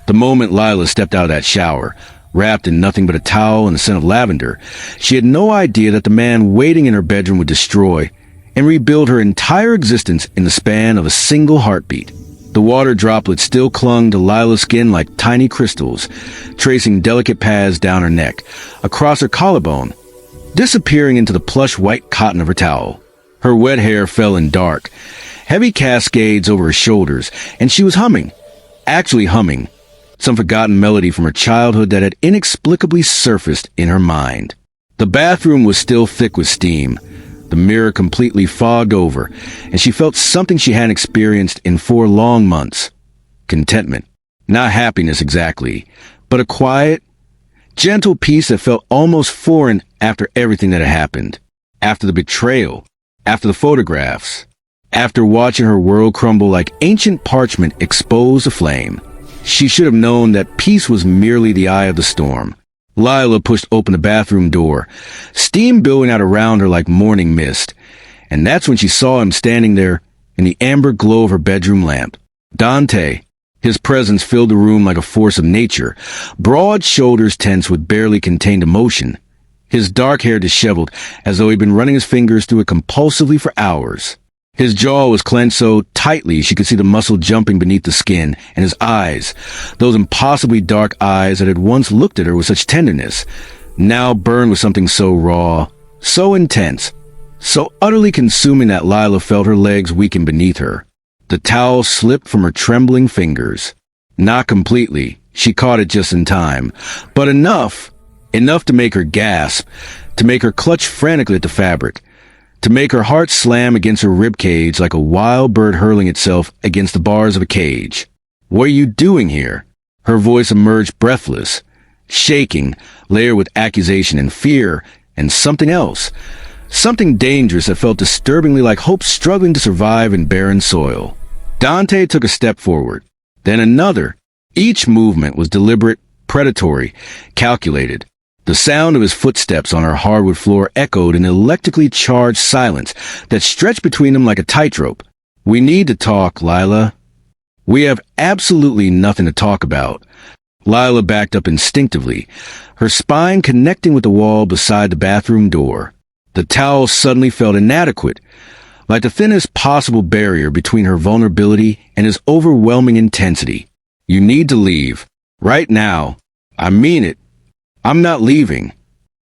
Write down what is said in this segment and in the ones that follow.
The moment Lila stepped out of that shower, wrapped in nothing but a towel and the scent of lavender, she had no idea that the man waiting in her bedroom would destroy and rebuild her entire existence in the span of a single heartbeat. The water droplets still clung to Lila's skin like tiny crystals, tracing delicate paths down her neck, across her collarbone, disappearing into the plush white cotton of her towel. Her wet hair fell in dark, heavy cascades over her shoulders, and she was humming, actually humming, some forgotten melody from her childhood that had inexplicably surfaced in her mind. The bathroom was still thick with steam, the mirror completely fogged over, and she felt something she hadn't experienced in 4 long months. Contentment. Not happiness exactly, but a quiet, gentle peace that felt almost foreign after everything that had happened. After the betrayal, after the photographs, after watching her world crumble like ancient parchment exposed to flame. She should have known that peace was merely the eye of the storm. Lila pushed open the bathroom door, steam billowing out around her like morning mist, and that's when she saw him standing there in the amber glow of her bedroom lamp. Dante. His presence filled the room like a force of nature, broad shoulders tense with barely contained emotion, his dark hair disheveled as though he'd been running his fingers through it compulsively for hours. His jaw was clenched so tightly she could see the muscle jumping beneath the skin, and his eyes, those impossibly dark eyes that had once looked at her with such tenderness, now burned with something so raw, so intense, so utterly consuming that Lila felt her legs weaken beneath her. The towel slipped from her trembling fingers. Not completely, she caught it just in time, but enough to make her gasp, to make her clutch frantically at the fabric, to make her heart slam against her ribcage like a wild bird hurling itself against the bars of a cage. "What are you doing here?" Her voice emerged breathless, shaking, layered with accusation and fear, and something else. Something dangerous that felt disturbingly like hope struggling to survive in barren soil. Dante took a step forward, then another. Each movement was deliberate, predatory, calculated. The sound of his footsteps on her hardwood floor echoed in electrically charged silence that stretched between them like a tightrope. "We need to talk, Lila." "We have absolutely nothing to talk about." Lila backed up instinctively, her spine connecting with the wall beside the bathroom door. The towel suddenly felt inadequate, like the thinnest possible barrier between her vulnerability and his overwhelming intensity. "You need to leave. Right now. I mean it. I'm not leaving."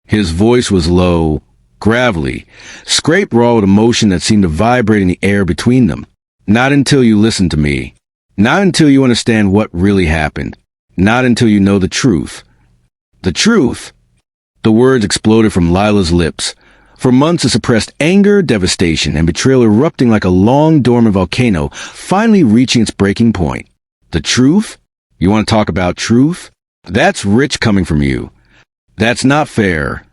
His voice was low, gravelly, scraped raw with emotion that seemed to vibrate in the air between them. "Not until you listen to me. Not until you understand what really happened. Not until you know the truth." The truth? The words exploded from Lila's lips. For months of suppressed anger, devastation, and betrayal erupting like a long-dormant volcano, finally reaching its breaking point. The truth? You want to talk about truth? That's rich coming from you. That's not fair.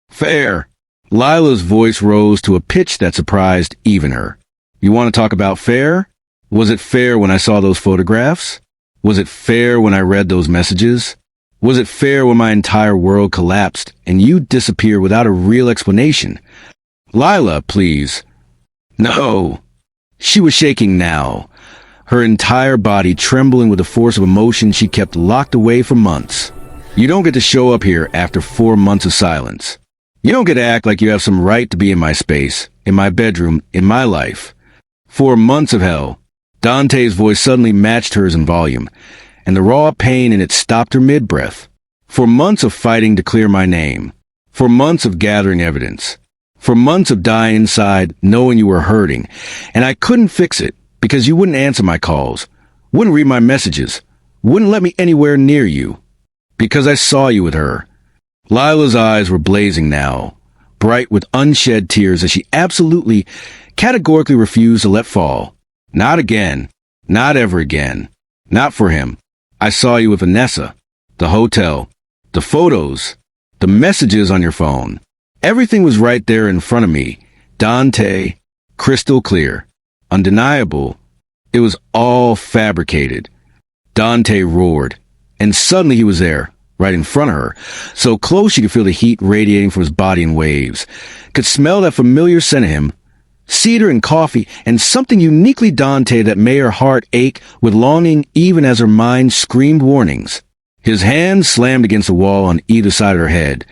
Fair. Lila's voice rose to a pitch that surprised even her. You want to talk about fair? Was it fair when I saw those photographs? Was it fair when I read those messages? Was it fair when my entire world collapsed and you disappeared without a real explanation? Lila, please. No. She was shaking now, her entire body trembling with the force of emotion she kept locked away for months. You don't get to show up here after 4 months of silence. You don't get to act like you have some right to be in my space, in my bedroom, in my life. 4 months of hell. Dante's voice suddenly matched hers in volume, and the raw pain in it stopped her mid-breath. 4 months of fighting to clear my name. 4 months of gathering evidence. 4 months of dying inside, knowing you were hurting, and I couldn't fix it because you wouldn't answer my calls, wouldn't read my messages, wouldn't let me anywhere near you. Because I saw you with her. Lila's eyes were blazing now, bright with unshed tears that she absolutely, categorically refused to let fall. Not again. Not ever again. Not for him. I saw you with Vanessa. The hotel. The photos. The messages on your phone. Everything was right there in front of me. Dante. Crystal clear. Undeniable. It was all fabricated. Dante roared. And suddenly he was there, right in front of her, so close she could feel the heat radiating from his body in waves, could smell that familiar scent of him, cedar and coffee, and something uniquely Dante that made her heart ache with longing even as her mind screamed warnings. His hands slammed against the wall on either side of her head,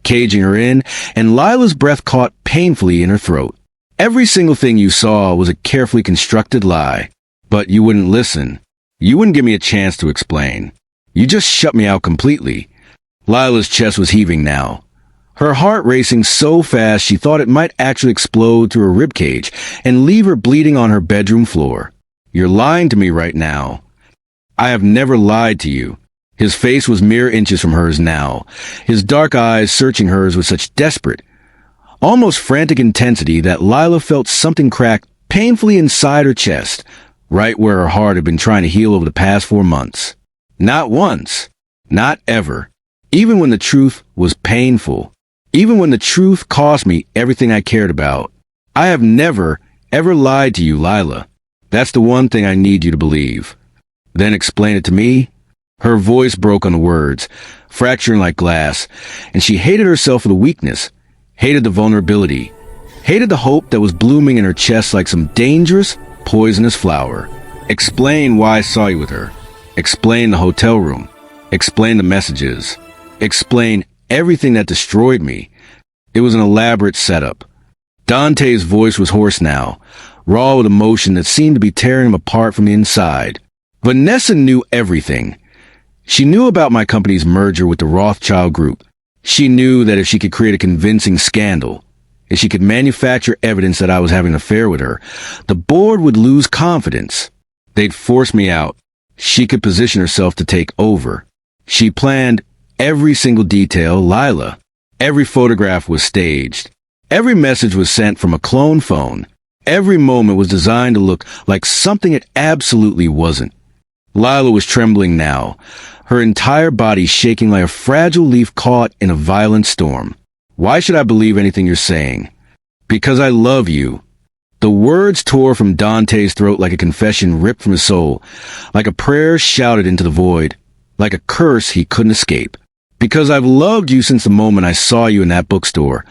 caging her in, and Lila's breath caught painfully in her throat. Every single thing you saw was a carefully constructed lie. But you wouldn't listen. You wouldn't give me a chance to explain. You just shut me out completely. Lila's chest was heaving now, her heart racing so fast she thought it might actually explode through her ribcage and leave her bleeding on her bedroom floor. You're lying to me right now. I have never lied to you. His face was mere inches from hers now, his dark eyes searching hers with such desperate, almost frantic intensity that Lila felt something crack painfully inside her chest, right where her heart had been trying to heal over the past 4 months. Not once. Not ever. Even when the truth was painful. Even when the truth cost me everything I cared about. I have never, ever lied to you, Lila. That's the one thing I need you to believe. Then explain it to me. Her voice broke on the words, fracturing like glass, and she hated herself for the weakness, hated the vulnerability, hated the hope that was blooming in her chest like some dangerous, poisonous flower. Explain why I saw you with her. Explain the hotel room. Explain the messages. Explain everything that destroyed me. It was an elaborate setup. Dante's voice was hoarse now, raw with emotion that seemed to be tearing him apart from the inside. Vanessa knew everything. She knew about my company's merger with the Rothschild Group. She knew that if she could create a convincing scandal, if she could manufacture evidence that I was having an affair with her, the board would lose confidence. They'd force me out. She could position herself to take over. She planned every single detail, Lila. Every photograph was staged. Every message was sent from a clone phone. Every moment was designed to look like something it absolutely wasn't. Lila was trembling now, her entire body shaking like a fragile leaf caught in a violent storm. Why should I believe anything you're saying? Because I love you. The words tore from Dante's throat like a confession ripped from his soul, like a prayer shouted into the void, like a curse he couldn't escape. Because I've loved you since the moment I saw you in that bookstore,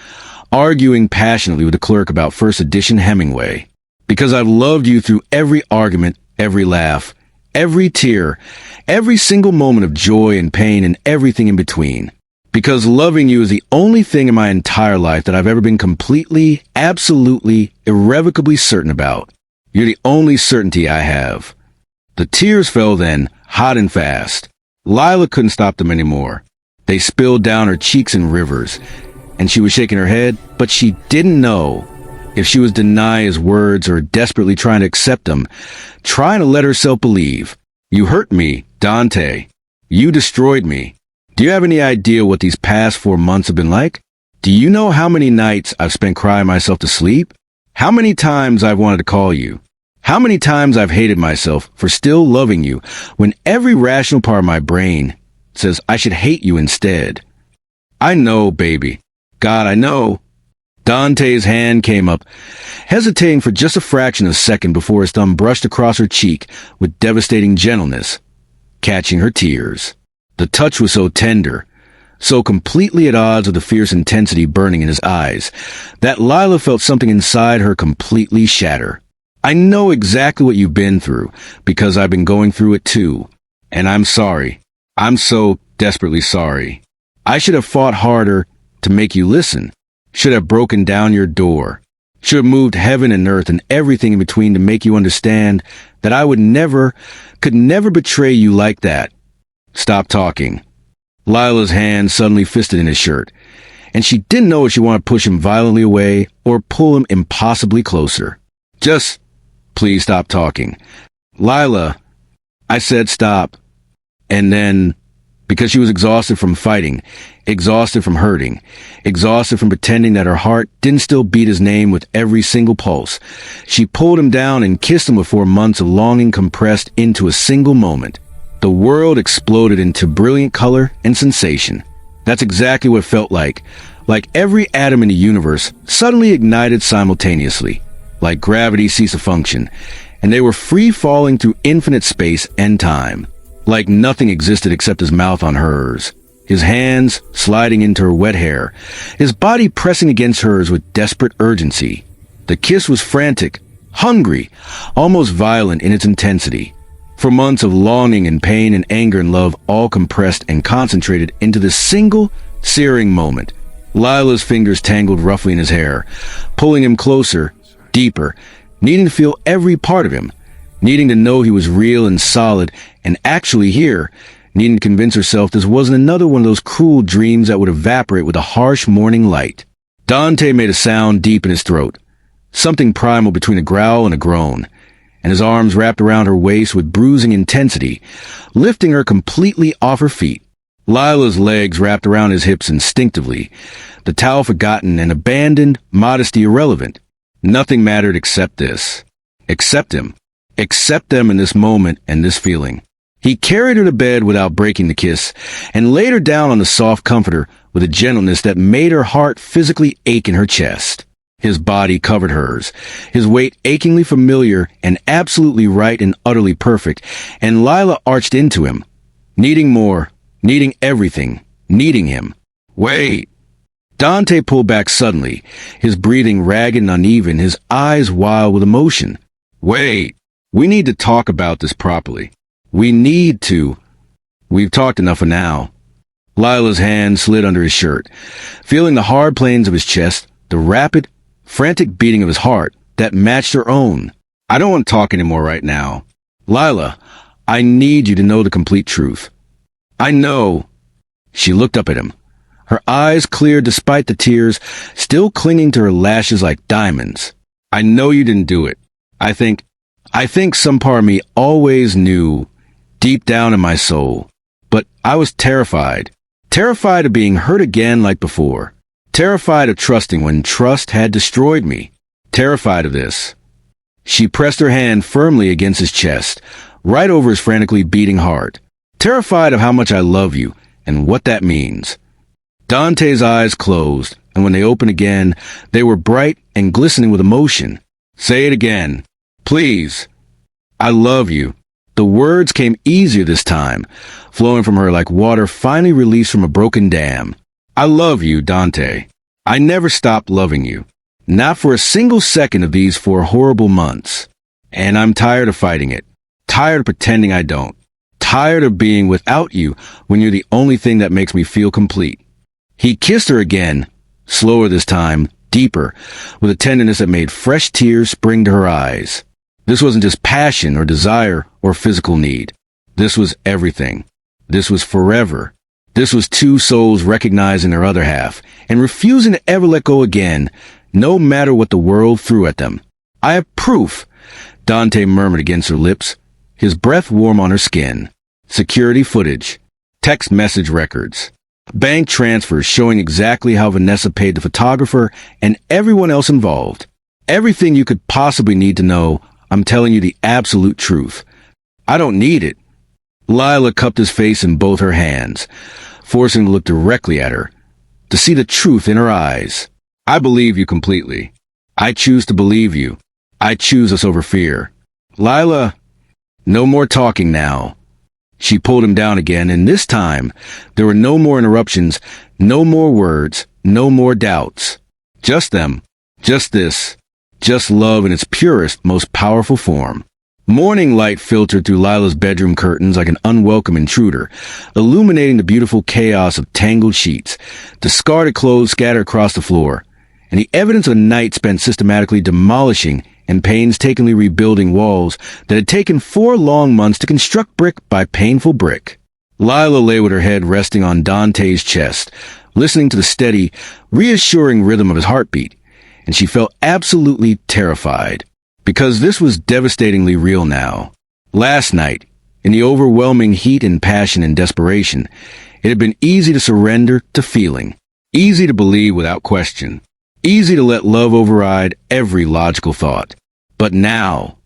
arguing passionately with the clerk about first edition Hemingway. Because I've loved you through every argument, every laugh, every tear, every single moment of joy and pain and everything in between. Because loving you is the only thing in my entire life that I've ever been completely, absolutely, irrevocably certain about. You're the only certainty I have. The tears fell then, hot and fast. Lila couldn't stop them anymore. They spilled down her cheeks in rivers, and she was shaking her head, but she didn't know if she was denying his words or desperately trying to accept them, trying to let herself believe. You hurt me, Dante. You destroyed me. Do you have any idea what these past 4 months have been like? Do you know how many nights I've spent crying myself to sleep? How many times I've wanted to call you? How many times I've hated myself for still loving you when every rational part of my brain says I should hate you instead? I know, baby. God, I know. Dante's hand came up, hesitating for just a fraction of a second before his thumb brushed across her cheek with devastating gentleness, catching her tears. The touch was so tender, so completely at odds with the fierce intensity burning in his eyes, that Lila felt something inside her completely shatter. I know exactly what you've been through, because I've been going through it too. And I'm sorry. I'm so desperately sorry. I should have fought harder to make you listen. Should have broken down your door. Should have moved heaven and earth and everything in between to make you understand that I could never betray you like that. Stop talking. Lila's hand suddenly fisted in his shirt, and she didn't know if she wanted to push him violently away or pull him impossibly closer. Just, please stop talking. Lila, I said stop. And then, because she was exhausted from fighting, exhausted from hurting, exhausted from pretending that her heart didn't still beat his name with every single pulse, she pulled him down and kissed him with 4 months of longing compressed into a single moment. The world exploded into brilliant color and sensation. That's exactly what it felt like every atom in the universe suddenly ignited simultaneously, like gravity ceased to function, and they were free-falling through infinite space and time, like nothing existed except his mouth on hers, his hands sliding into her wet hair, his body pressing against hers with desperate urgency. The kiss was frantic, hungry, almost violent in its intensity. For months of longing and pain and anger and love all compressed and concentrated into this single, searing moment. Lila's fingers tangled roughly in his hair, pulling him closer, deeper, needing to feel every part of him, needing to know he was real and solid and actually here, needing to convince herself this wasn't another one of those cruel dreams that would evaporate with a harsh morning light. Dante made a sound deep in his throat, something primal between a growl and a groan, and his arms wrapped around her waist with bruising intensity, lifting her completely off her feet. Lila's legs wrapped around his hips instinctively, the towel forgotten and abandoned, modesty irrelevant. Nothing mattered except this. Accept him. Accept them in this moment and this feeling. He carried her to bed without breaking the kiss, and laid her down on the soft comforter with a gentleness that made her heart physically ache in her chest. His body covered hers, his weight achingly familiar and absolutely right and utterly perfect, and Lila arched into him, needing more, needing everything, needing him. Wait! Dante pulled back suddenly, his breathing ragged and uneven, his eyes wild with emotion. Wait! We need to talk about this properly. We need to. We've talked enough for now. Lila's hand slid under his shirt, feeling the hard planes of his chest, the rapid, frantic beating of his heart that matched her own. I don't want to talk anymore right now. Lila, I need you to know the complete truth. I know. She looked up at him, her eyes clear despite the tears still clinging to her lashes like diamonds. I know you didn't do it. I think some part of me always knew, deep down in my soul. But I was terrified. Terrified of being hurt again like before. Terrified of trusting when trust had destroyed me. Terrified of this. She pressed her hand firmly against his chest, right over his frantically beating heart. Terrified of how much I love you and what that means. Dante's eyes closed, and when they opened again, they were bright and glistening with emotion. Say it again. Please. I love you. The words came easier this time, flowing from her like water finally released from a broken dam. I love you, Dante. I never stopped loving you. Not for a single second of these 4 horrible months. And I'm tired of fighting it. Tired of pretending I don't. Tired of being without you when you're the only thing that makes me feel complete. He kissed her again, slower this time, deeper, with a tenderness that made fresh tears spring to her eyes. This wasn't just passion or desire or physical need. This was everything. This was forever. This was 2 souls recognizing their other half and refusing to ever let go again, no matter what the world threw at them. I have proof, Dante murmured against her lips, his breath warm on her skin. Security footage, text message records, bank transfers showing exactly how Vanessa paid the photographer and everyone else involved. Everything you could possibly need to know. I'm telling you the absolute truth. I don't need it. Lila cupped his face in both her hands, forcing him to look directly at her, to see the truth in her eyes. I believe you completely. I choose to believe you. I choose us over fear. Lila, no more talking now. She pulled him down again, and this time, there were no more interruptions, no more words, no more doubts. Just them. Just this. Just love in its purest, most powerful form. Morning light filtered through Lila's bedroom curtains like an unwelcome intruder, illuminating the beautiful chaos of tangled sheets, discarded clothes scattered across the floor, and the evidence of a night spent systematically demolishing and painstakingly rebuilding walls that had taken 4 long months to construct brick by painful brick. Lila lay with her head resting on Dante's chest, listening to the steady, reassuring rhythm of his heartbeat, and she felt absolutely terrified, because this was devastatingly real now. Last night, in the overwhelming heat and passion and desperation, it had been easy to surrender to feeling, easy to believe without question, easy to let love override every logical thought. But now,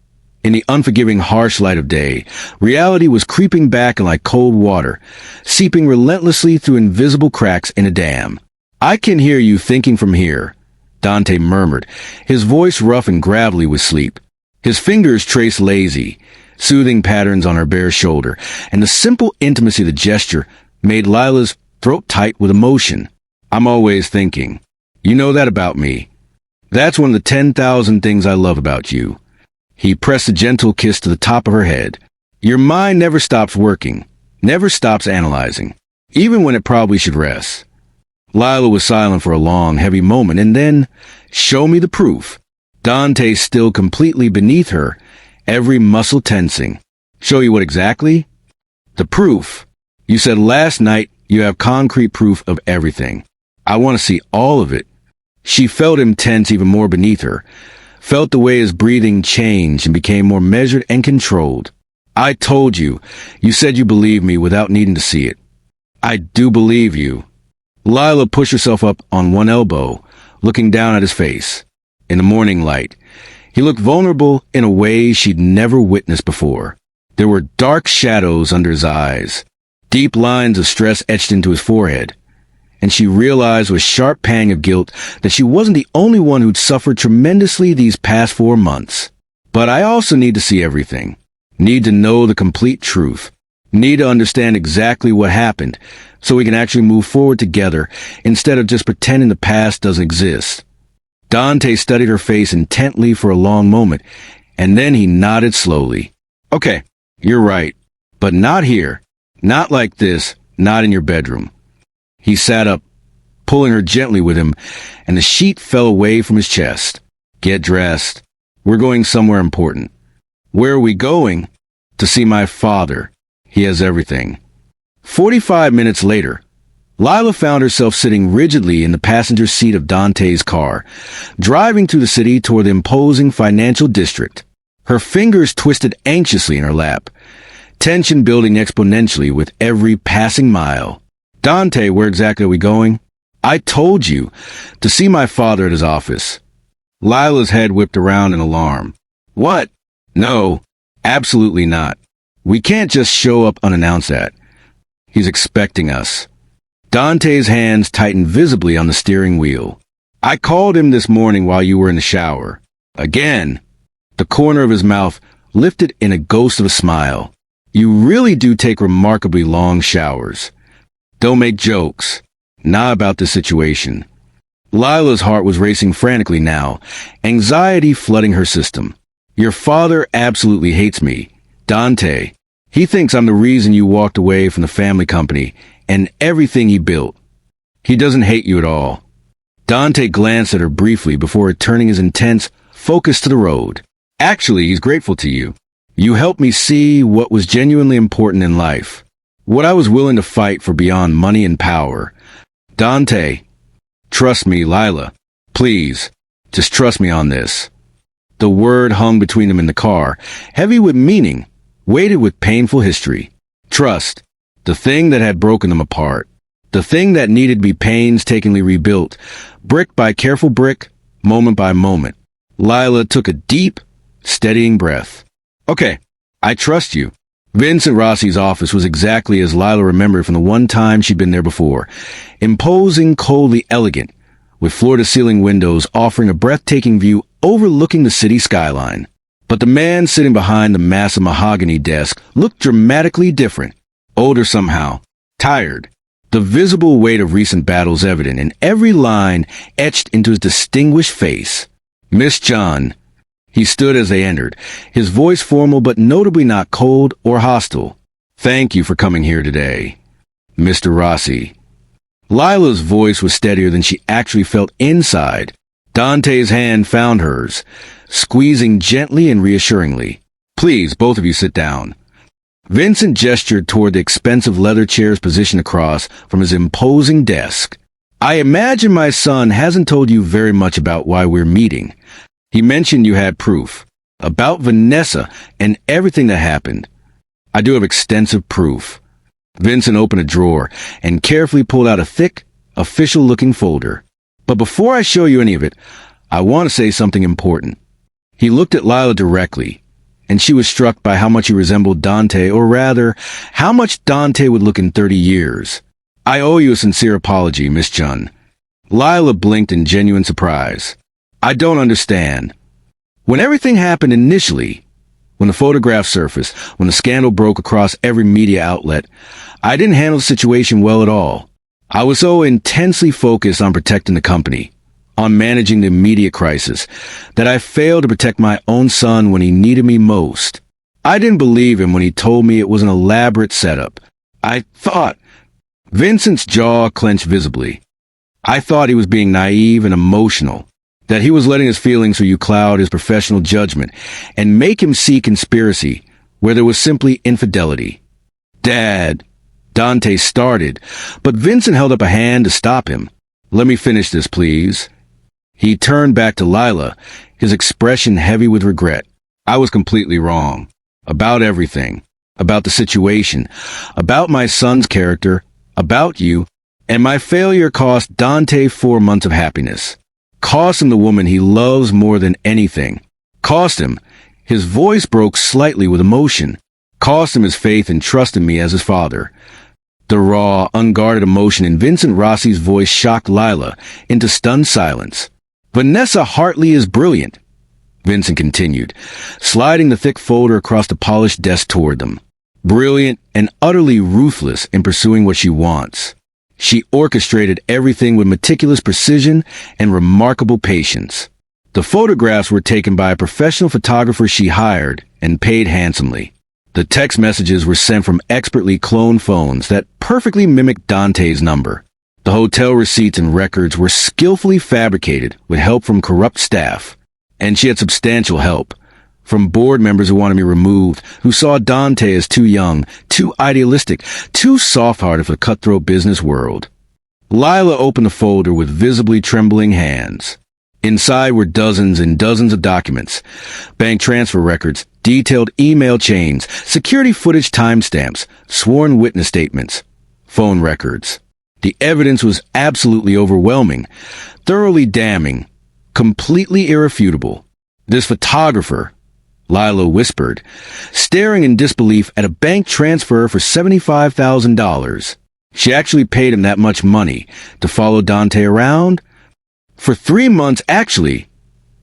in the unforgiving harsh light of day, reality was creeping back like cold water, seeping relentlessly through invisible cracks in a dam. I can hear you thinking from here, Dante murmured, his voice rough and gravelly with sleep. His fingers traced lazy, soothing patterns on her bare shoulder, and the simple intimacy of the gesture made Lila's throat tight with emotion. I'm always thinking. You know that about me. That's one of the 10,000 things I love about you. He pressed a gentle kiss to the top of her head. Your mind never stops working, never stops analyzing, even when it probably should rest. Lila was silent for a long, heavy moment, and then, show me the proof. Dante still completely beneath her, every muscle tensing. Show you what exactly? The proof. You said last night you have concrete proof of everything. I want to see all of it. She felt him tense even more beneath her, felt the way his breathing changed and became more measured and controlled. I told you. You said you believed me without needing to see it. I do believe you. Lila pushed herself up on one elbow, looking down at his face. In the morning light, he looked vulnerable in a way she'd never witnessed before. There were dark shadows under his eyes, deep lines of stress etched into his forehead, and she realized with a sharp pang of guilt that she wasn't the only one who'd suffered tremendously these past 4 months. But I also need to see everything. Need to know the complete truth. Need to understand exactly what happened so we can actually move forward together instead of just pretending the past doesn't exist. Dante studied her face intently for a long moment, and then he nodded slowly. Okay, you're right, but not here. Not like this, not in your bedroom. He sat up, pulling her gently with him, and the sheet fell away from his chest. Get dressed. We're going somewhere important. Where are we going? To see my father. He has everything. 45 minutes later, Lila found herself sitting rigidly in the passenger seat of Dante's car, driving through the city toward the imposing financial district. Her fingers twisted anxiously in her lap, tension building exponentially with every passing mile. Dante, where exactly are we going? I told you, to see my father at his office. Lila's head whipped around in alarm. What? No, absolutely not. We can't just show up unannounced at. He's expecting us. Dante's hands tightened visibly on the steering wheel. I called him this morning while you were in the shower. Again. The corner of his mouth lifted in a ghost of a smile. You really do take remarkably long showers. Don't make jokes. Not about the situation. Lila's heart was racing frantically now, anxiety flooding her system. Your father absolutely hates me. Dante. He thinks I'm the reason you walked away from the family company and everything he built. He doesn't hate you at all. Dante glanced at her briefly before returning his intense focus to the road. Actually, he's grateful to you. You helped me see what was genuinely important in life. What I was willing to fight for beyond money and power. Dante, trust me, Lila. Please, just trust me on this. The word hung between them in the car, heavy with meaning, weighted with painful history. Trust, the thing that had broken them apart. The thing that needed to be painstakingly rebuilt, brick by careful brick, moment by moment. Lila took a deep, steadying breath. Okay, I trust you. Vincent Rossi's office was exactly as Lila remembered from the one time she'd been there before. Imposing, coldly elegant, with floor-to-ceiling windows offering a breathtaking view overlooking the city skyline. But the man sitting behind the massive mahogany desk looked dramatically different. Older somehow. Tired. The visible weight of recent battles evident in every line etched into his distinguished face. Miss John. He stood as they entered, his voice formal but notably not cold or hostile. Thank you for coming here today, Mr. Rossi. Lila's voice was steadier than she actually felt inside. Dante's hand found hers, squeezing gently and reassuringly. Please, both of you sit down. Vincent gestured toward the expensive leather chairs positioned across from his imposing desk. I imagine my son hasn't told you very much about why we're meeting. He mentioned you had proof. About Vanessa and everything that happened. I do have extensive proof. Vincent opened a drawer and carefully pulled out a thick, official-looking folder. But before I show you any of it, I want to say something important. He looked at Lila directly, and she was struck by how much he resembled Dante, or rather, how much Dante would look in 30 years. I owe you a sincere apology, Miss Chun. Lila blinked in genuine surprise. I don't understand. When everything happened initially, when the photograph surfaced, when the scandal broke across every media outlet, I didn't handle the situation well at all. I was so intensely focused on protecting the company, on managing the immediate crisis, that I failed to protect my own son when he needed me most. I didn't believe him when he told me it was an elaborate setup. I thought... Vincent's jaw clenched visibly. I thought he was being naive and emotional, that he was letting his feelings for you cloud his professional judgment and make him see conspiracy where there was simply infidelity. Dad, Dante started, but Vincent held up a hand to stop him. Let me finish this, please. He turned back to Lila, his expression heavy with regret. I was completely wrong. About everything. About the situation. About my son's character. About you. And my failure cost Dante 4 months of happiness. Cost him the woman he loves more than anything. Cost him. His voice broke slightly with emotion. Cost him his faith and trust in me as his father. The raw, unguarded emotion in Vincent Rossi's voice shocked Lila into stunned silence. Vanessa Hartley is brilliant, Vincent continued, sliding the thick folder across the polished desk toward them. Brilliant and utterly ruthless in pursuing what she wants. She orchestrated everything with meticulous precision and remarkable patience. The photographs were taken by a professional photographer she hired and paid handsomely. The text messages were sent from expertly cloned phones that perfectly mimicked Dante's number. The hotel receipts and records were skillfully fabricated with help from corrupt staff. And she had substantial help. From board members who wanted me removed, who saw Dante as too young, too idealistic, too soft-hearted for the cutthroat business world. Lila opened the folder with visibly trembling hands. Inside were dozens and dozens of documents. Bank transfer records, detailed email chains, security footage timestamps, sworn witness statements, phone records. The evidence was absolutely overwhelming, thoroughly damning, completely irrefutable. This photographer, Lila whispered, staring in disbelief at a bank transfer for $75,000. She actually paid him that much money to follow Dante around? For 3 months, actually,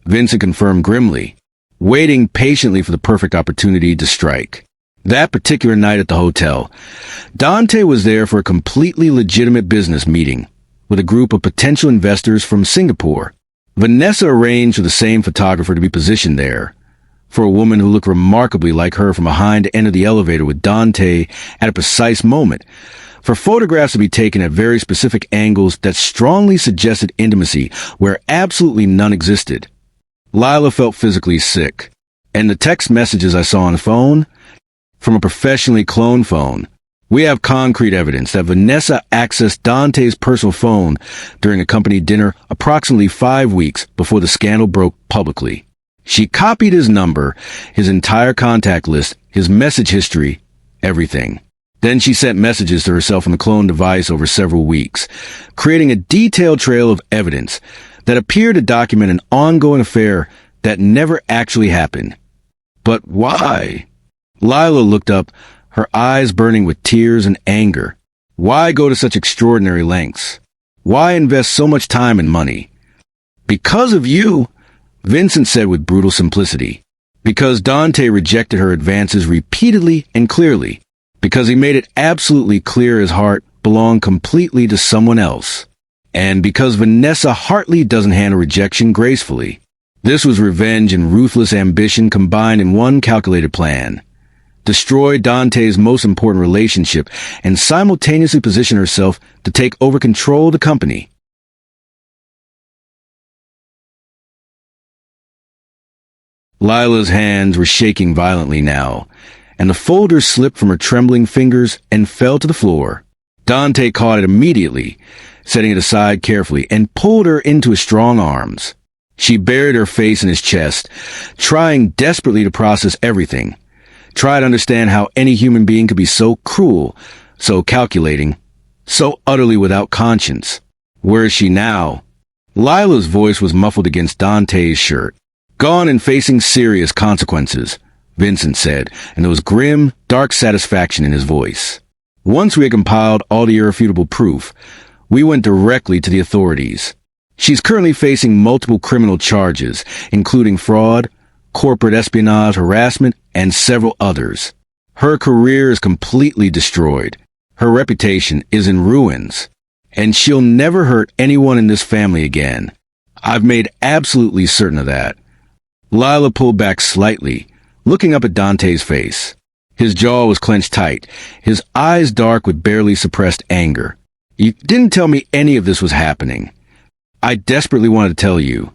Vincent confirmed grimly, waiting patiently for the perfect opportunity to strike. That particular night at the hotel, Dante was there for a completely legitimate business meeting with a group of potential investors from Singapore. Vanessa arranged for the same photographer to be positioned there, for a woman who looked remarkably like her from behind to enter the elevator with Dante at a precise moment, for photographs to be taken at very specific angles that strongly suggested intimacy where absolutely none existed. Lila felt physically sick, and the text messages I saw on the phone, from a professionally cloned phone, we have concrete evidence that Vanessa accessed Dante's personal phone during a company dinner approximately 5 weeks before the scandal broke publicly. She copied his number, his entire contact list, his message history, everything. Then she sent messages to herself on the cloned device over several weeks, creating a detailed trail of evidence that appeared to document an ongoing affair that never actually happened. But why? Lila looked up, her eyes burning with tears and anger. Why go to such extraordinary lengths? Why invest so much time and money? Because of you, Vincent said with brutal simplicity. Because Dante rejected her advances repeatedly and clearly. Because he made it absolutely clear his heart belonged completely to someone else. And because Vanessa Hartley doesn't handle rejection gracefully. This was revenge and ruthless ambition combined in one calculated plan. Destroy Dante's most important relationship and simultaneously position herself to take over control of the company. Lila's hands were shaking violently now, and the folder slipped from her trembling fingers and fell to the floor. Dante caught it immediately, setting it aside carefully, and pulled her into his strong arms. She buried her face in his chest, trying desperately to process everything. Try to understand how any human being could be so cruel, so calculating, so utterly without conscience. Where is she now? Lila's voice was muffled against Dante's shirt. Gone and facing serious consequences, Vincent said, and there was grim, dark satisfaction in his voice. Once we had compiled all the irrefutable proof, we went directly to the authorities. She's currently facing multiple criminal charges, including fraud, corporate espionage, harassment, and several others. Her career is completely destroyed. Her reputation is in ruins. And she'll never hurt anyone in this family again. I've made absolutely certain of that. Lila pulled back slightly, looking up at Dante's face. His jaw was clenched tight, his eyes dark with barely suppressed anger. You didn't tell me any of this was happening. I desperately wanted to tell you.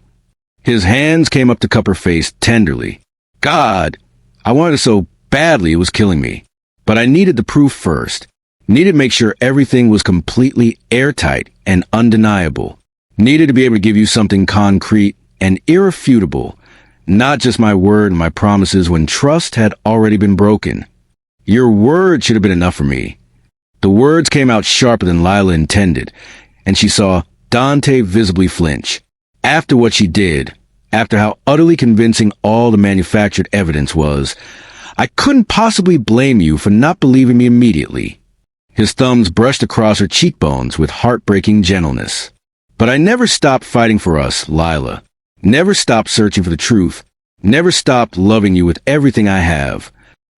His hands came up to cup her face tenderly. God, I wanted it so badly it was killing me. But I needed the proof first. Needed to make sure everything was completely airtight and undeniable. Needed to be able to give you something concrete and irrefutable. Not just my word and my promises when trust had already been broken. Your word should have been enough for me. The words came out sharper than Lila intended, and she saw Dante visibly flinch. After what she did, after how utterly convincing all the manufactured evidence was, I couldn't possibly blame you for not believing me immediately. His thumbs brushed across her cheekbones with heartbreaking gentleness. But I never stopped fighting for us, Lila. Never stopped searching for the truth. Never stopped loving you with everything I have.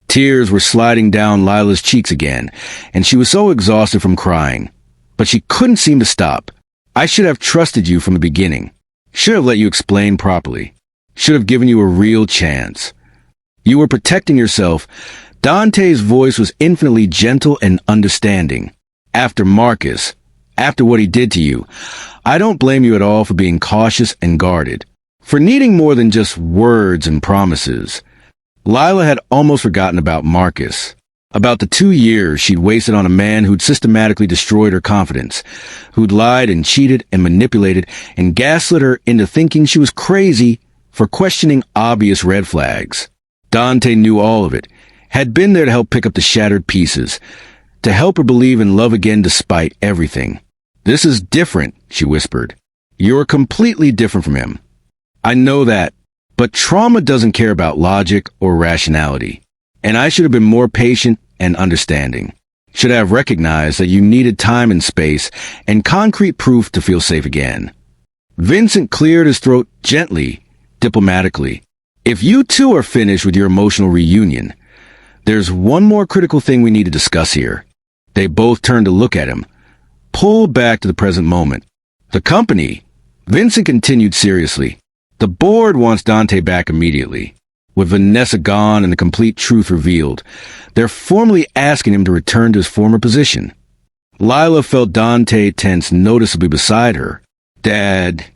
Tears were sliding down Lila's cheeks again, and she was so exhausted from crying. But she couldn't seem to stop. I should have trusted you from the beginning. Should have let you explain properly. Should have given you a real chance. You were protecting yourself. Dante's voice was infinitely gentle and understanding. After Marcus, after what he did to you, I don't blame you at all for being cautious and guarded, for needing more than just words and promises. Lila had almost forgotten about Marcus, about the 2 years she'd wasted on a man who'd systematically destroyed her confidence, who'd lied and cheated and manipulated and gaslit her into thinking she was crazy for questioning obvious red flags. Dante knew all of it, had been there to help pick up the shattered pieces, to help her believe in love again despite everything. This is different, she whispered. You're completely different from him. I know that, but trauma doesn't care about logic or rationality. And I should have been more patient and understanding. Should have recognized that you needed time and space and concrete proof to feel safe again. Vincent cleared his throat gently, diplomatically. If you two are finished with your emotional reunion, there's one more critical thing we need to discuss here. They both turned to look at him, pulled back to the present moment. The company, Vincent continued seriously. The board wants Dante back immediately. With Vanessa gone and the complete truth revealed, they're formally asking him to return to his former position. Lila felt Dante tense noticeably beside her. Dad,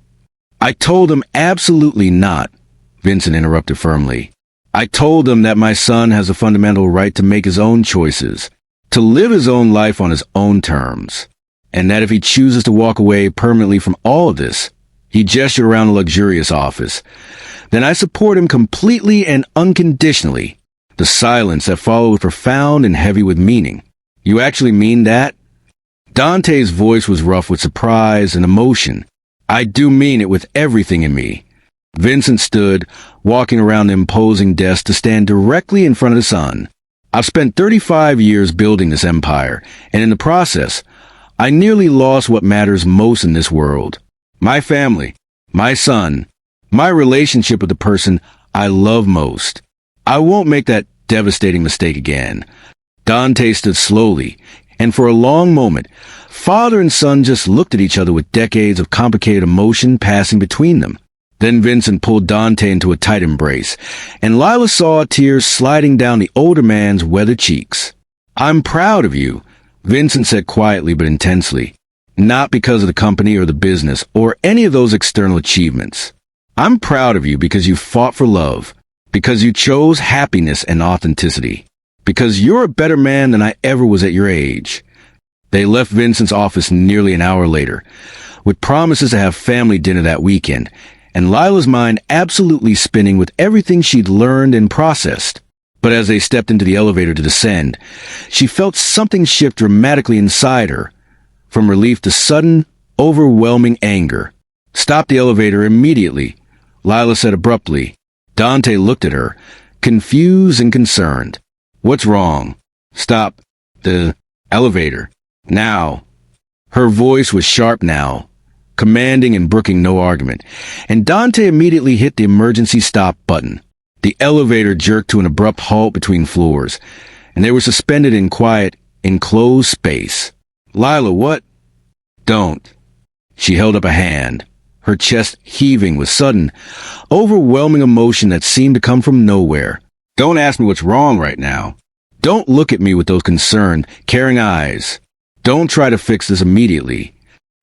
I told him absolutely not, Vincent interrupted firmly. I told him that my son has a fundamental right to make his own choices, to live his own life on his own terms, and that if he chooses to walk away permanently from all of this, he gestured around the luxurious office, then I support him completely and unconditionally. The silence that followed was profound and heavy with meaning. You actually mean that? Dante's voice was rough with surprise and emotion. I do mean it with everything in me. Vincent stood, walking around the imposing desk to stand directly in front of the sun. I've spent 35 years building this empire, and in the process, I nearly lost what matters most in this world. My family, my son, my relationship with the person I love most. I won't make that devastating mistake again. Dante stood slowly, and for a long moment, father and son just looked at each other with decades of complicated emotion passing between them. Then Vincent pulled Dante into a tight embrace, and Lila saw tears sliding down the older man's weathered cheeks. I'm proud of you, Vincent said quietly but intensely. Not because of the company or the business or any of those external achievements. I'm proud of you because you fought for love, because you chose happiness and authenticity, because you're a better man than I ever was at your age. They left Vincent's office nearly an hour later, with promises to have family dinner that weekend, and Lila's mind absolutely spinning with everything she'd learned and processed. But as they stepped into the elevator to descend, she felt something shift dramatically inside her, from relief to sudden, overwhelming anger. Stop the elevator immediately, Lila said abruptly. Dante looked at her, confused and concerned. What's wrong? Stop the elevator. Now. Her voice was sharp now, commanding and brooking no argument, and Dante immediately hit the emergency stop button. The elevator jerked to an abrupt halt between floors, and they were suspended in quiet, enclosed space. Lila, what? Don't. She held up a hand. her chest heaving with sudden, overwhelming emotion that seemed to come from nowhere. Don't ask me what's wrong right now. Don't look at me with those concerned, caring eyes. Don't try to fix this immediately.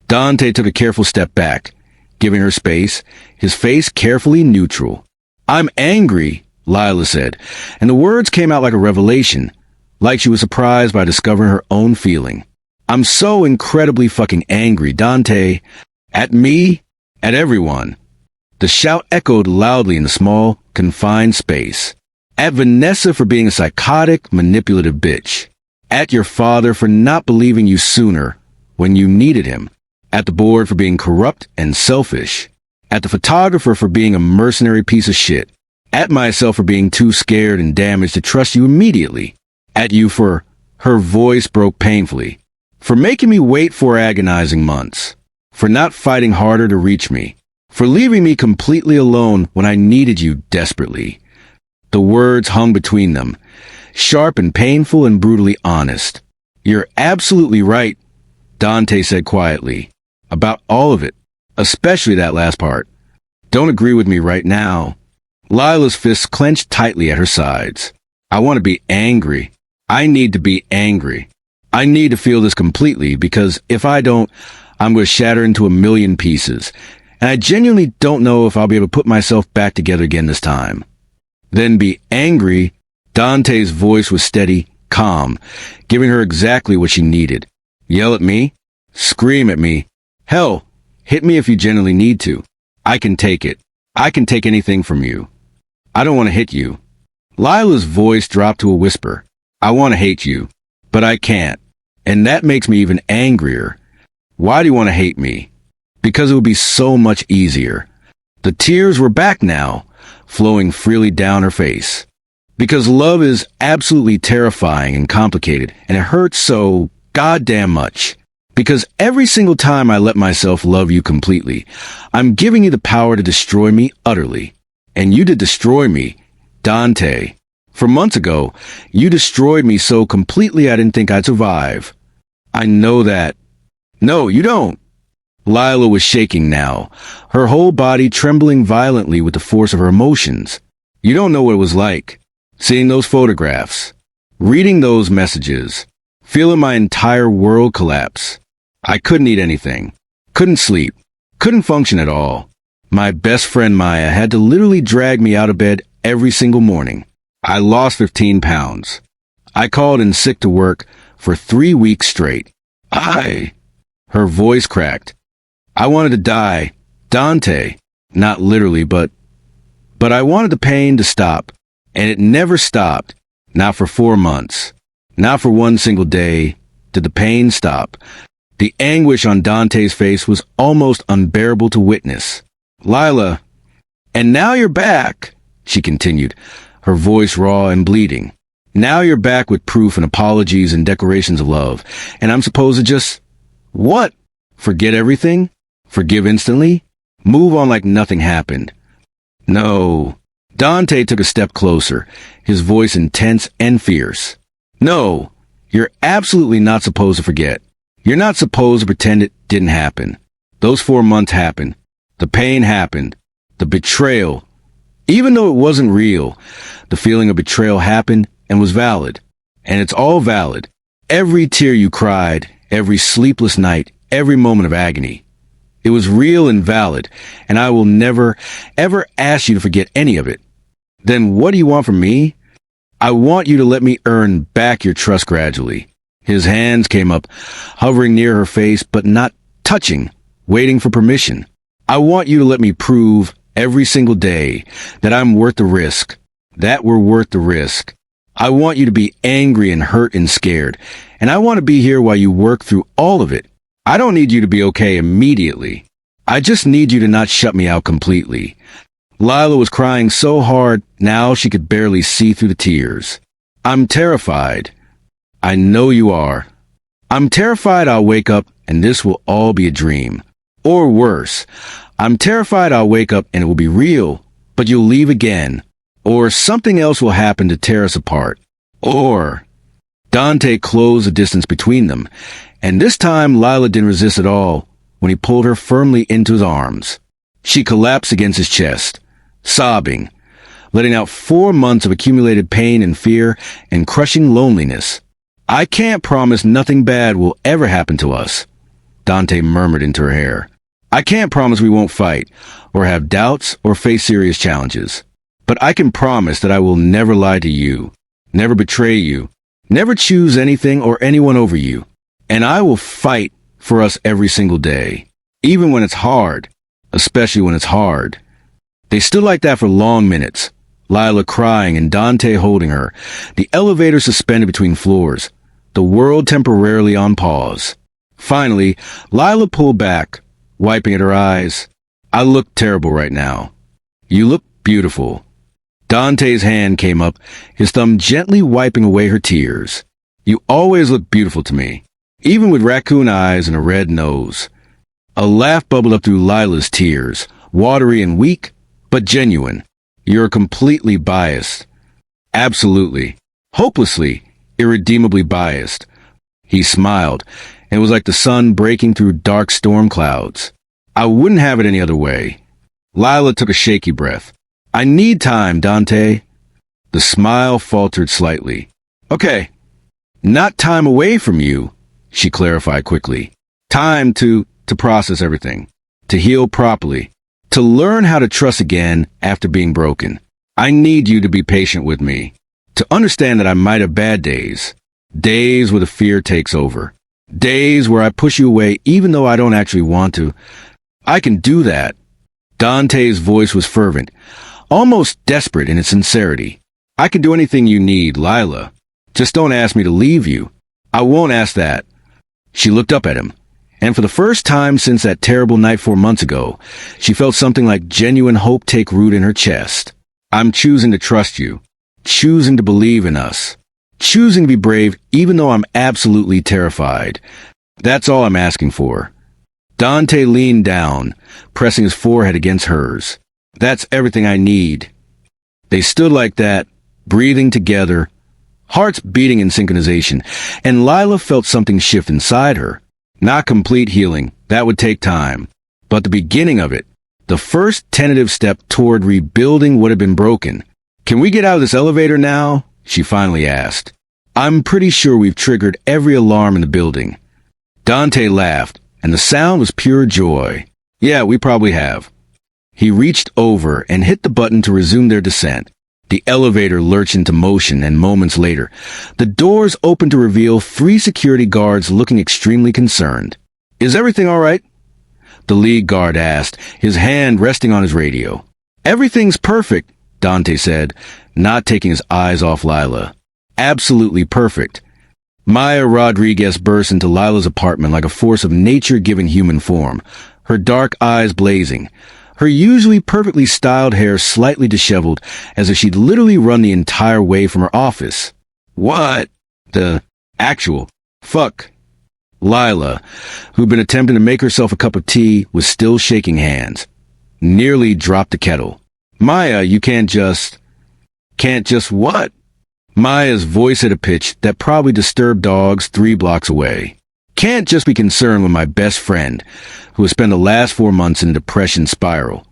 Dante took a careful step back, giving her space, his face carefully neutral. I'm angry, Lila said, and the words came out like a revelation, like she was surprised by discovering her own feeling. I'm so incredibly fucking angry, Dante. At me? At everyone. The shout echoed loudly in the small, confined space. At Vanessa for being a psychotic, manipulative bitch. At your father for not believing you sooner, when you needed him. At the board for being corrupt and selfish. At the photographer for being a mercenary piece of shit. At myself for being too scared and damaged to trust you immediately. At you for... Her voice broke painfully. For making me wait 4 agonizing months. For not fighting harder to reach me. For leaving me completely alone when I needed you desperately. The words hung between them, sharp and painful and brutally honest. You're absolutely right, Dante said quietly. About all of it, especially that last part. Don't agree with me right now. Lila's fists clenched tightly at her sides. I want to be angry. I need to be angry. I need to feel this completely because if I don't, I'm going to shatter into a million pieces. And I genuinely don't know if I'll be able to put myself back together again this time. Then be angry. Dante's voice was steady, calm, giving her exactly what she needed. Yell at me? Scream at me? Hell, hit me if you genuinely need to. I can take it. I can take anything from you. I don't want to hit you. Lila's voice dropped to a whisper. I want to hate you, but I can't. And that makes me even angrier. Why do you want to hate me? Because it would be so much easier. The tears were back now, flowing freely down her face. Because love is absolutely terrifying and complicated, and it hurts so goddamn much. Because every single time I let myself love you completely, I'm giving you the power to destroy me utterly. And you did destroy me, Dante. For months ago, you destroyed me so completely I didn't think I'd survive. I know that. No, you don't. Lila was shaking now, her whole body trembling violently with the force of her emotions. You don't know what it was like. Seeing those photographs. Reading those messages. Feeling my entire world collapse. I couldn't eat anything. Couldn't sleep. Couldn't function at all. My best friend Maya had to literally drag me out of bed every single morning. I lost 15 pounds. I called in sick to work for 3 weeks straight. Her voice cracked. I wanted to die. Dante. Not literally, but I wanted the pain to stop. And it never stopped. Not for 4 months. Not for one single day did the pain stop. The anguish on Dante's face was almost unbearable to witness. Lila, and now you're back, she continued, her voice raw and bleeding. Now you're back with proof and apologies and declarations of love. And I'm supposed to just... What? Forget everything? Forgive instantly? Move on like nothing happened? No. Dante took a step closer, his voice intense and fierce. No, you're absolutely not supposed to forget. You're not supposed to pretend it didn't happen. Those 4 months happened. The pain happened. The betrayal. Even though it wasn't real, the feeling of betrayal happened and was valid. And it's all valid. Every tear you cried, every sleepless night, every moment of agony. It was real and valid, and I will never, ever ask you to forget any of it. Then what do you want from me? I want you to let me earn back your trust gradually. His hands came up, hovering near her face, but not touching, waiting for permission. I want you to let me prove every single day that I'm worth the risk, that we're worth the risk. I want you to be angry and hurt and scared, and I want to be here while you work through all of it. I don't need you to be okay immediately. I just need you to not shut me out completely. Lila was crying so hard, now she could barely see through the tears. I'm terrified. I know you are. I'm terrified I'll wake up and this will all be a dream. Or worse, I'm terrified I'll wake up and it will be real, but you'll leave again. Or something else will happen to tear us apart. Or... Dante closed the distance between them, and this time Lila didn't resist at all when he pulled her firmly into his arms. She collapsed against his chest, sobbing, letting out 4 months of accumulated pain and fear and crushing loneliness. I can't promise nothing bad will ever happen to us, Dante murmured into her hair. I can't promise we won't fight, or have doubts, or face serious challenges. But I can promise that I will never lie to you, never betray you, never choose anything or anyone over you. And I will fight for us every single day, even when it's hard, especially when it's hard. They stood like that for long minutes, Lila crying and Dante holding her, the elevator suspended between floors, the world temporarily on pause. Finally, Lila pulled back, wiping at her eyes. I look terrible right now. You look beautiful. Dante's hand came up, his thumb gently wiping away her tears. You always look beautiful to me, even with raccoon eyes and a red nose. A laugh bubbled up through Lila's tears, watery and weak, but genuine. You're completely biased. Absolutely. Hopelessly, irredeemably biased. He smiled. It was like the sun breaking through dark storm clouds. I wouldn't have it any other way. Lila took a shaky breath. I need time, Dante. The smile faltered slightly. Okay. Not time away from you, she clarified quickly. Time to process everything. To heal properly. To learn how to trust again after being broken. I need you to be patient with me. To understand that I might have bad days. Days where the fear takes over. Days where I push you away even though I don't actually want to. I can do that. Dante's voice was fervent, almost desperate in its sincerity. I can do anything you need, Lila. Just don't ask me to leave you. I won't ask that. She looked up at him, and for the first time since that terrible night 4 months ago, she felt something like genuine hope take root in her chest. I'm choosing to trust you. Choosing to believe in us. Choosing to be brave even though I'm absolutely terrified. That's all I'm asking for. Dante leaned down, pressing his forehead against hers. That's everything I need. They stood like that, breathing together, hearts beating in synchronization, and Lila felt something shift inside her. Not complete healing, that would take time, but the beginning of it, the first tentative step toward rebuilding what had been broken. Can we get out of this elevator now? She finally asked. I'm pretty sure we've triggered every alarm in the building. Dante laughed, and the sound was pure joy. Yeah, we probably have. He reached over and hit the button to resume their descent. The elevator lurched into motion, and moments later, the doors opened to reveal 3 security guards looking extremely concerned. Is everything all right? The lead guard asked, his hand resting on his radio. Everything's perfect, Dante said, not taking his eyes off Lila. Absolutely perfect. Maya Rodriguez burst into Lila's apartment like a force of nature given human form, her dark eyes blazing, her usually perfectly styled hair slightly disheveled as if she'd literally run the entire way from her office. What the actual fuck? Lila, who'd been attempting to make herself a cup of tea, was still shaking hands. Nearly dropped the kettle. Maya, you can't just what? Maya's voice at a pitch that probably disturbed dogs 3 blocks away. Can't just be concerned with my best friend, who has spent the last 4 months in a depression spiral.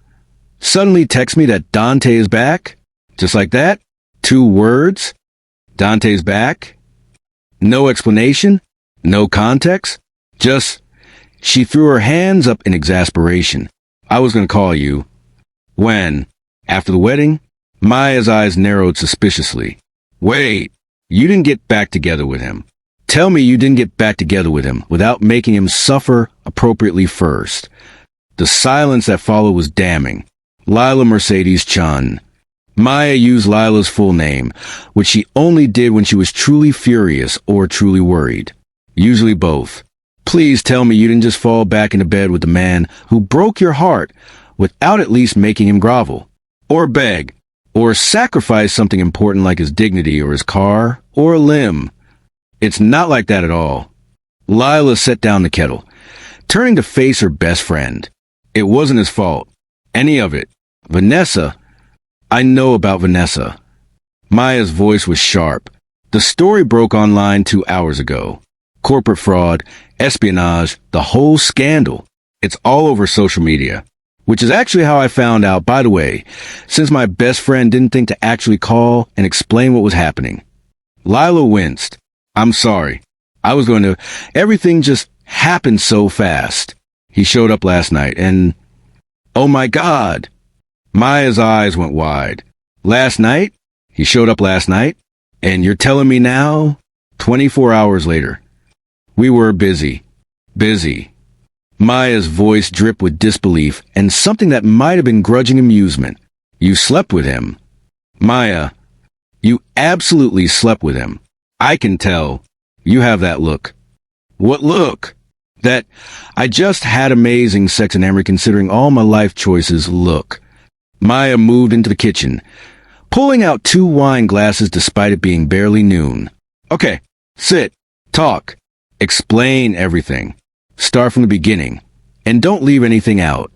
Suddenly text me that Dante is back? Just like that? 2 words? Dante's back? No explanation? No context? Just, she threw her hands up in exasperation. I was going to call you. When? After the wedding? Maya's eyes narrowed suspiciously. Wait, you didn't get back together with him. Tell me you didn't get back together with him without making him suffer appropriately first. The silence that followed was damning. Lila Mercedes Chun. Maya used Lila's full name, which she only did when she was truly furious or truly worried. Usually both. Please tell me you didn't just fall back into bed with the man who broke your heart without at least making him grovel, or beg, or sacrifice something important like his dignity or his car, or a limb. It's not like that at all. Lila set down the kettle, turning to face her best friend. It wasn't his fault. Any of it. Vanessa. I know about Vanessa. Maya's voice was sharp. The story broke online 2 hours ago. Corporate fraud, espionage, the whole scandal. It's all over social media. Which is actually how I found out, by the way, since my best friend didn't think to actually call and explain what was happening. Lila winced. I'm sorry. I was going to... Everything just happened so fast. He showed up last night and... Oh my God! Maya's eyes went wide. Last night? He showed up last night? And you're telling me now? 24 hours later. We were busy. Busy. Maya's voice dripped with disbelief and something that might have been grudging amusement. You slept with him. Maya, you absolutely slept with him. I can tell. You have that look. What look? That I just had amazing sex in Emory considering all my life choices look. Maya moved into the kitchen, pulling out 2 wine glasses despite it being barely noon. Okay, sit, talk, explain everything. Start from the beginning, and don't leave anything out.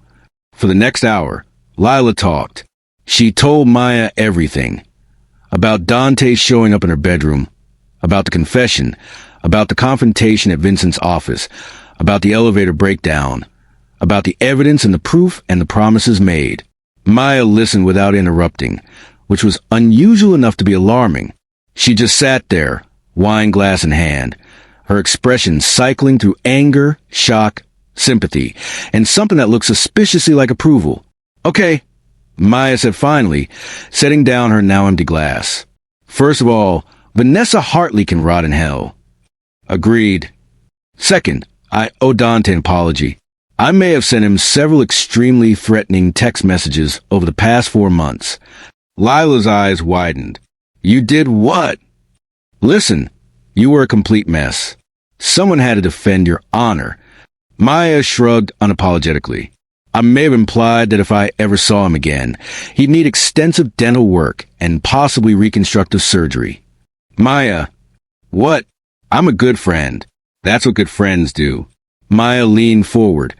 For the next hour, Lila talked. She told Maya everything. About Dante showing up in her bedroom, about the confession, about the confrontation at Vincent's office, about the elevator breakdown, about the evidence and the proof and the promises made. Maya listened without interrupting, which was unusual enough to be alarming. She just sat there, wine glass in hand, her expression cycling through anger, shock, sympathy, and something that looked suspiciously like approval. Okay, Maya said finally, setting down her now empty glass. First of all, Vanessa Hartley can rot in hell. Agreed. Second, I owe Dante an apology. I may have sent him several extremely threatening text messages over the past 4 months. Lila's eyes widened. You did what? Listen, you were a complete mess. Someone had to defend your honor. Maya shrugged unapologetically. I may have implied that if I ever saw him again, he'd need extensive dental work and possibly reconstructive surgery. Maya, what? I'm a good friend. That's what good friends do. Maya leaned forward,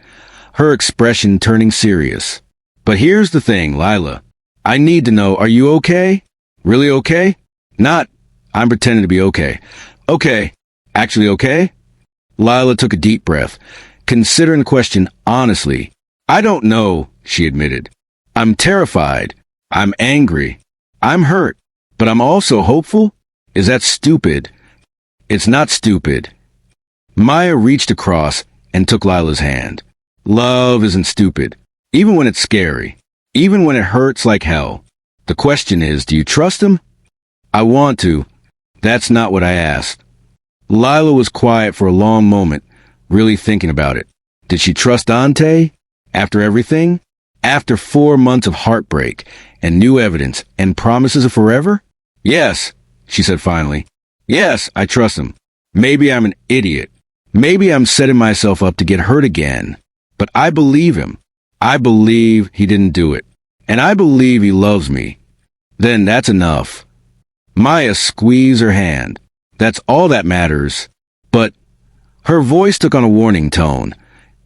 her expression turning serious. But here's the thing, Lila. I need to know, are you okay? Really okay? Not, I'm pretending to be okay. Okay. Actually okay? Lila took a deep breath, considering the question honestly. I don't know, she admitted. I'm terrified. I'm angry. I'm hurt. But I'm also hopeful? Is that stupid? It's not stupid. Maya reached across and took Lila's hand. Love isn't stupid, even when it's scary, even when it hurts like hell. The question is, do you trust him? I want to. That's not what I asked. Lila was quiet for a long moment, really thinking about it. Did she trust Dante? After everything? After 4 months of heartbreak and new evidence and promises of forever? Yes, she said finally. Yes, I trust him. Maybe I'm an idiot. Maybe I'm setting myself up to get hurt again. But I believe him. I believe he didn't do it. And I believe he loves me. Then that's enough. Maya squeezed her hand. That's all that matters. But her voice took on a warning tone.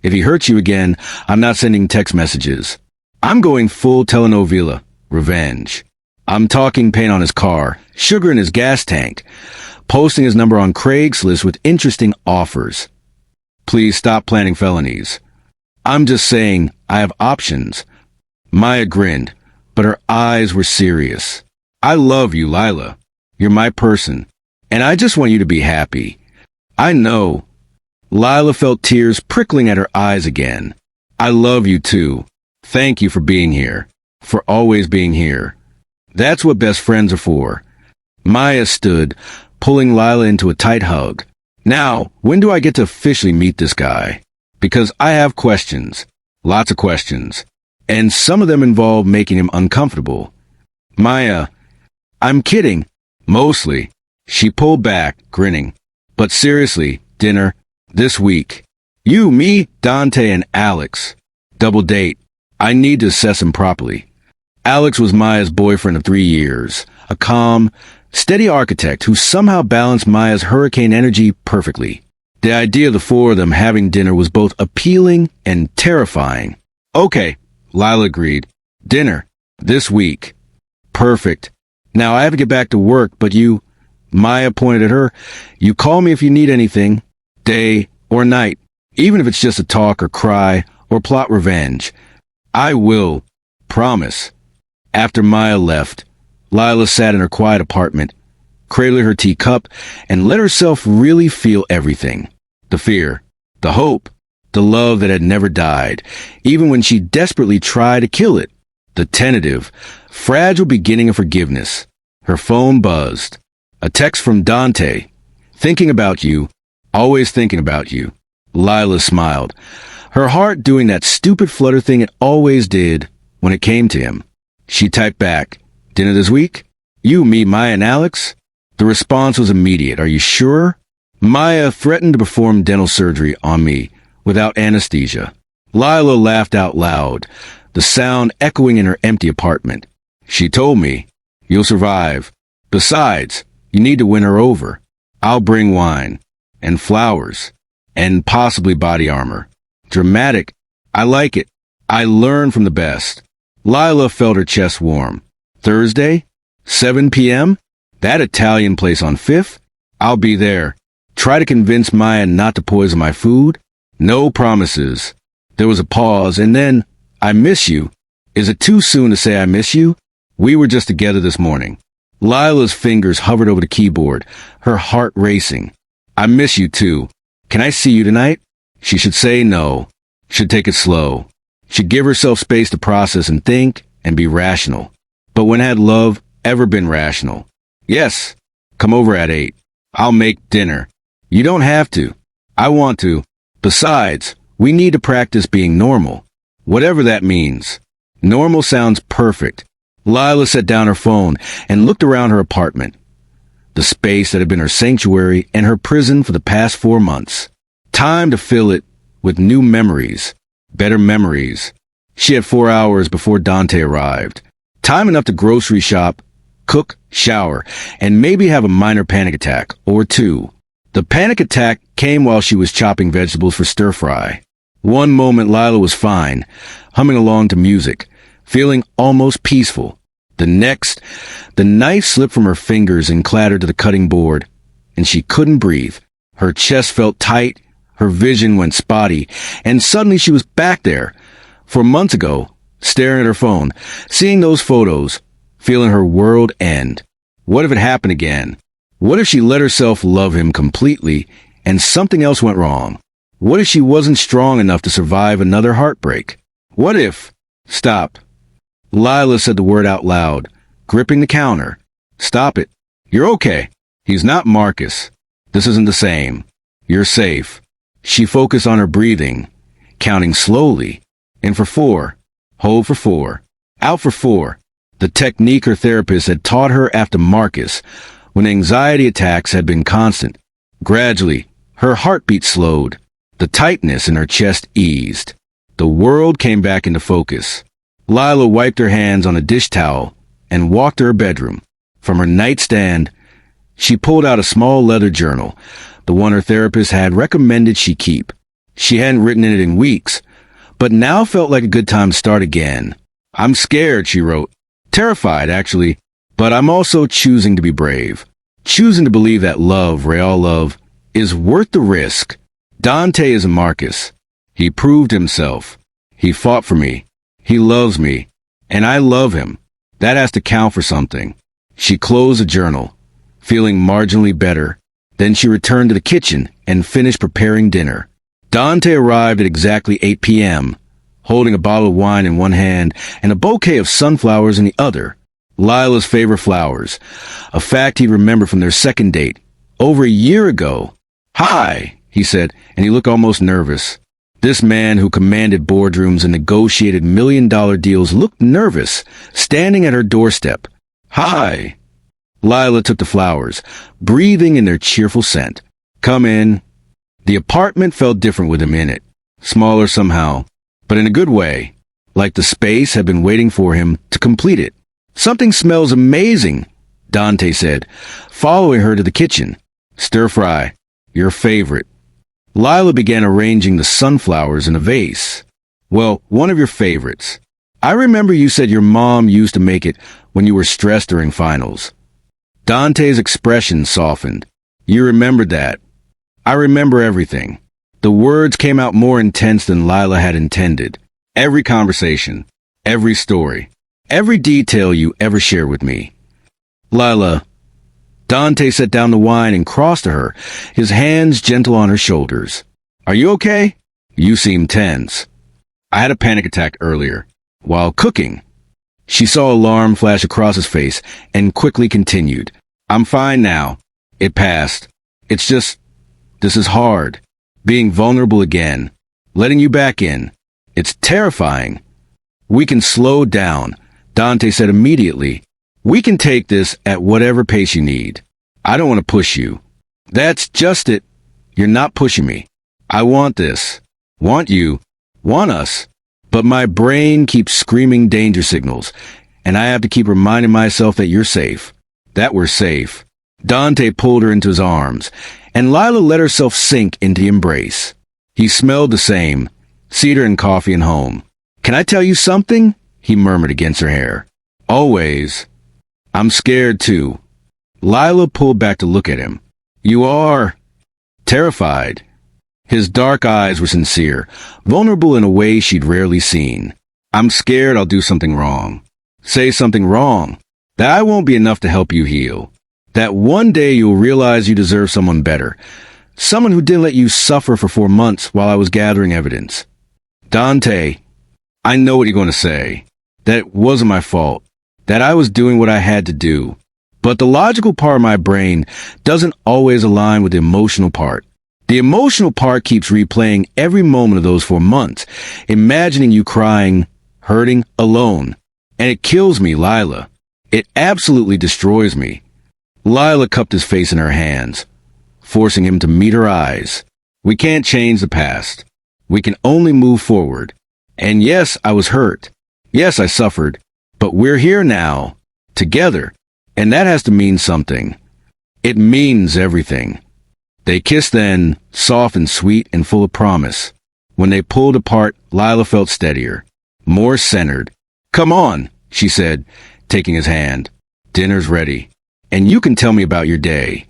If he hurts you again, I'm not sending text messages. I'm going full telenovela. Revenge. I'm talking paint on his car, sugar in his gas tank, posting his number on Craigslist with interesting offers. Please stop planning felonies. I'm just saying I have options. Maya grinned, but her eyes were serious. I love you, Lila. You're my person, and I just want you to be happy. I know. Lila felt tears prickling at her eyes again. I love you too. Thank you for being here, for always being here. That's what best friends are for. Maya stood, pulling Lila into a tight hug. Now, when do I get to officially meet this guy? Because I have questions. Lots of questions. And some of them involve making him uncomfortable. Maya, I'm kidding. Mostly. She pulled back, grinning. But seriously, dinner, this week. You, me, Dante, and Alex. Double date. I need to assess him properly. Alex was Maya's boyfriend of 3 years, a calm, steady architect who somehow balanced Maya's hurricane energy perfectly. The idea of the 4 of them having dinner was both appealing and terrifying. Okay, Lila agreed. Dinner, this week. Perfect. Now I have to get back to work, but you, Maya pointed at her, you call me if you need anything, day or night, even if it's just a talk or cry or plot revenge. I will. Promise. After Maya left, Lila sat in her quiet apartment, cradled her teacup, and let herself really feel everything. The fear, the hope, the love that had never died, even when she desperately tried to kill it. The tentative, fragile beginning of forgiveness. Her phone buzzed. A text from Dante. Thinking about you, always thinking about you. Lila smiled, her heart doing that stupid flutter thing it always did when it came to him. She typed back, "Dinner this week? You, me, Maya, and Alex?" The response was immediate. "Are you sure?" Maya threatened to perform dental surgery on me without anesthesia. Lila laughed out loud, the sound echoing in her empty apartment. She told me, "You'll survive. Besides, you need to win her over. I'll bring wine, and flowers, and possibly body armor." Dramatic. I like it. I learn from the best. Lila felt her chest warm. Thursday? 7 p.m.? That Italian place on 5th? I'll be there. Try to convince Maya not to poison my food? No promises. There was a pause, and then, "I miss you. Is it too soon to say I miss you? We were just together this morning." Lila's fingers hovered over the keyboard, her heart racing. "I miss you too. Can I see you tonight?" She should say no. Should take it slow. Should give herself space to process and think and be rational. But when had love ever been rational? "Yes. Come over at 8. I'll make dinner." "You don't have to. I want to. Besides, we need to practice being normal. Whatever that means." Normal sounds perfect. Lila set down her phone and looked around her apartment. The space that had been her sanctuary and her prison for the past 4 months. Time to fill it with new memories, better memories. She had 4 hours before Dante arrived. Time enough to grocery shop, cook, shower, and maybe have a minor panic attack or two. The panic attack came while she was chopping vegetables for stir-fry. One moment Lila was fine, humming along to music, feeling almost peaceful. The next, the knife slipped from her fingers and clattered to the cutting board, and she couldn't breathe. Her chest felt tight, her vision went spotty, and suddenly she was back there, for months ago, staring at her phone, seeing those photos, feeling her world end. What if it happened again? What if she let herself love him completely and something else went wrong? What if she wasn't strong enough to survive another heartbreak? What if... Stop. Lila said the word out loud, gripping the counter. "Stop it. You're okay. He's not Marcus. This isn't the same. You're safe." She focused on her breathing, counting slowly. In for 4. Hold for 4. Out for 4. The technique her therapist had taught her after Marcus, when anxiety attacks had been constant. Gradually, her heartbeat slowed. The tightness in her chest eased. The world came back into focus. Lila wiped her hands on a dish towel and walked to her bedroom. From her nightstand, she pulled out a small leather journal, the one her therapist had recommended she keep. She hadn't written in it in weeks, but now felt like a good time to start again. "I'm scared," she wrote. "Terrified, actually, but I'm also choosing to be brave. Choosing to believe that love, real love, is worth the risk. Dante isn't Marcus. He proved himself. He fought for me. He loves me. And I love him. That has to count for something." She closed the journal, feeling marginally better. Then she returned to the kitchen and finished preparing dinner. Dante arrived at exactly 8 p.m., holding a bottle of wine in one hand and a bouquet of sunflowers in the other. Lila's favorite flowers, a fact he remembered from their second date, over a year ago. "Hi," he said, and he looked almost nervous. This man who commanded boardrooms and negotiated million-dollar deals looked nervous, standing at her doorstep. "Hi." Lila took the flowers, breathing in their cheerful scent. "Come in." The apartment felt different with him in it, smaller somehow, but in a good way, like the space had been waiting for him to complete it. "Something smells amazing," Dante said, following her to the kitchen. "Stir-fry, your favorite." Lila began arranging the sunflowers in a vase. "Well, one of your favorites. I remember you said your mom used to make it when you were stressed during finals." Dante's expression softened. "You remembered that." "I remember everything." The words came out more intense than Lila had intended. Every conversation, every story, every detail you ever shared with me. Lila, Dante set down the wine and crossed to her, his hands gentle on her shoulders. Are you okay? You seem tense. I had a panic attack earlier, while cooking. She saw alarm flash across his face and quickly continued. I'm fine now. It passed. It's just, this is hard. Being vulnerable again. Letting you back in. It's terrifying. We can slow down, Dante said immediately. We can take this at whatever pace you need. I don't want to push you. That's just it. You're not pushing me. I want this. Want you. Want us. But my brain keeps screaming danger signals, and I have to keep reminding myself that you're safe. That we're safe. Dante pulled her into his arms, and Lila let herself sink into the embrace. He smelled the same, cedar and coffee and home. Can I tell you something? He murmured against her hair. Always. I'm scared too. Lila pulled back to look at him. You are terrified. His dark eyes were sincere, vulnerable in a way she'd rarely seen. I'm scared I'll do something wrong. Say something wrong. That I won't be enough to help you heal. That one day you'll realize you deserve someone better. Someone who didn't let you suffer for 4 months while I was gathering evidence. Dante, I know what you're going to say. That it wasn't my fault. That I was doing what I had to do. But the logical part of my brain doesn't always align with the emotional part. The emotional part keeps replaying every moment of those 4 months, imagining you crying, hurting, alone. And it kills me, Lila. It absolutely destroys me. Lila cupped his face in her hands, forcing him to meet her eyes. We can't change the past. We can only move forward. And yes, I was hurt. Yes, I suffered. But we're here now, together. And that has to mean something. It means everything. They kissed then, soft and sweet and full of promise. When they pulled apart, Lila felt steadier, more centered. Come on, she said, taking his hand. Dinner's ready. And you can tell me about your day.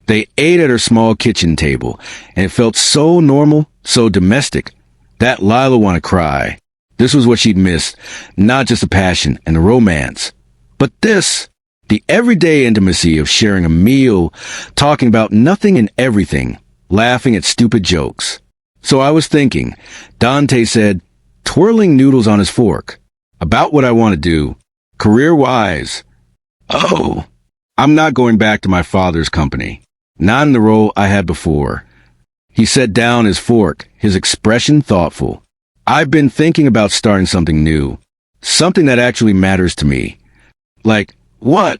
They ate at her small kitchen table, and it felt so normal, so domestic, that Lila wanted to cry. This was what she'd missed, not just the passion and the romance, but this. The everyday intimacy of sharing a meal, talking about nothing and everything, laughing at stupid jokes. So I was thinking, Dante said, twirling noodles on his fork, about what I want to do, career-wise. Oh, I'm not going back to my father's company, not in the role I had before. He set down his fork, his expression thoughtful. I've been thinking about starting something new, something that actually matters to me. Like, what?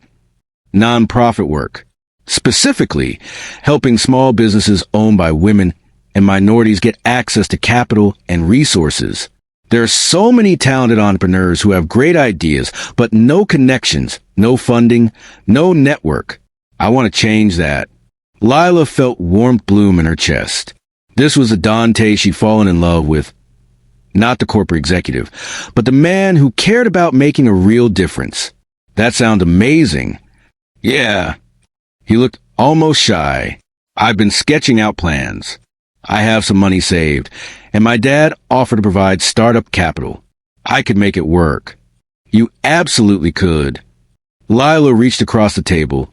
Nonprofit work. Specifically, helping small businesses owned by women and minorities get access to capital and resources. There are so many talented entrepreneurs who have great ideas, but no connections, no funding, no network. I want to change that. Lila felt warmth bloom in her chest. This was the Dante she'd fallen in love with. Not the corporate executive, but the man who cared about making a real difference. That sounds amazing. Yeah. He looked almost shy. I've been sketching out plans. I have some money saved, and my dad offered to provide startup capital. I could make it work. You absolutely could. Lila reached across the table,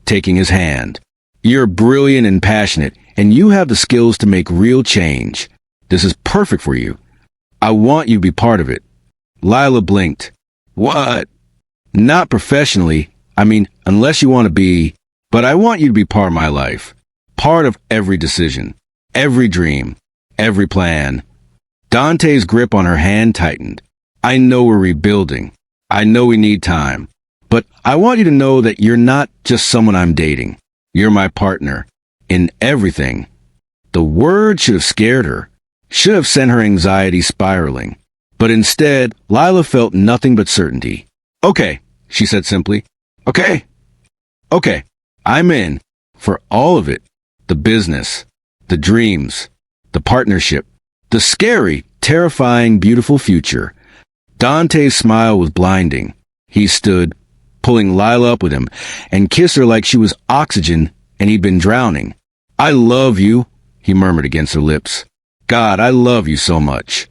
taking his hand. You're brilliant and passionate, and you have the skills to make real change. This is perfect for you. I want you to be part of it. Lila blinked. What? Not professionally. I mean, unless you want to be, but I want you to be part of my life. Part of every decision, every dream, every plan. Dante's grip on her hand tightened. I know we're rebuilding. I know we need time. But I want you to know that you're not just someone I'm dating. You're my partner. In everything. The word should have scared her. Should have sent her anxiety spiraling. But instead, Lila felt nothing but certainty. Okay, she said simply. Okay. Okay, I'm in. For all of it. The business. The dreams. The partnership. The scary, terrifying, beautiful future. Dante's smile was blinding. He stood, pulling Lila up with him, and kissed her like she was oxygen and he'd been drowning. I love you, he murmured against her lips. God, I love you so much.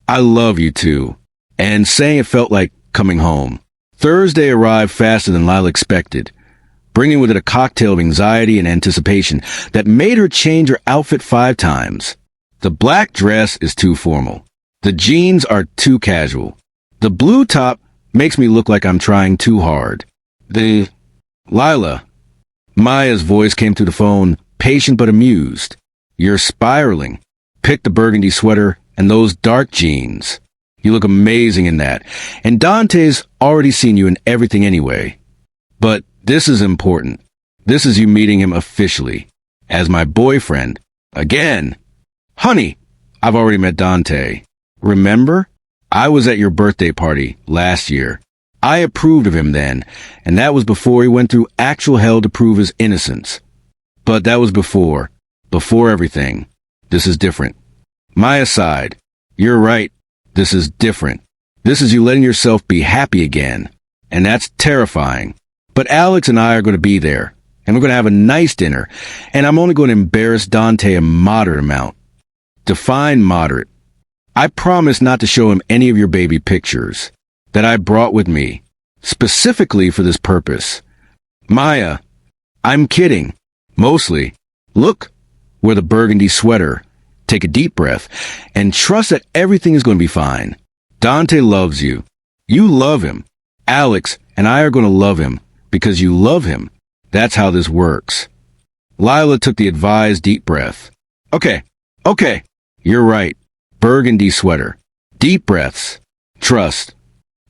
I love you too. And saying it felt like coming home. Thursday arrived faster than Lila expected, bringing with it a cocktail of anxiety and anticipation that made her change her outfit 5 times. The black dress is too formal. The jeans are too casual. The blue top makes me look like I'm trying too hard. Lila. Maya's voice came through the phone, patient but amused. You're spiraling. Pick the burgundy sweater and those dark jeans. You look amazing in that. And Dante's already seen you in everything anyway. But this is important. This is you meeting him officially. As my boyfriend. Again. Honey, I've already met Dante. Remember? I was at your birthday party last year. I approved of him then, and that was before he went through actual hell to prove his innocence. But that was before everything. This is different. Maya sighed. You're right. This is different. This is you letting yourself be happy again. And that's terrifying. But Alex and I are going to be there, and we're going to have a nice dinner, and I'm only going to embarrass Dante a moderate amount. Define moderate. I promise not to show him any of your baby pictures that I brought with me, specifically for this purpose. Maya, I'm kidding. Mostly. Look, wear the burgundy sweater. Take a deep breath, and trust that everything is going to be fine. Dante loves you. You love him. Alex and I are going to love him because you love him. That's how this works. Lila took the advised deep breath. Okay. You're right. Burgundy sweater. Deep breaths. Trust.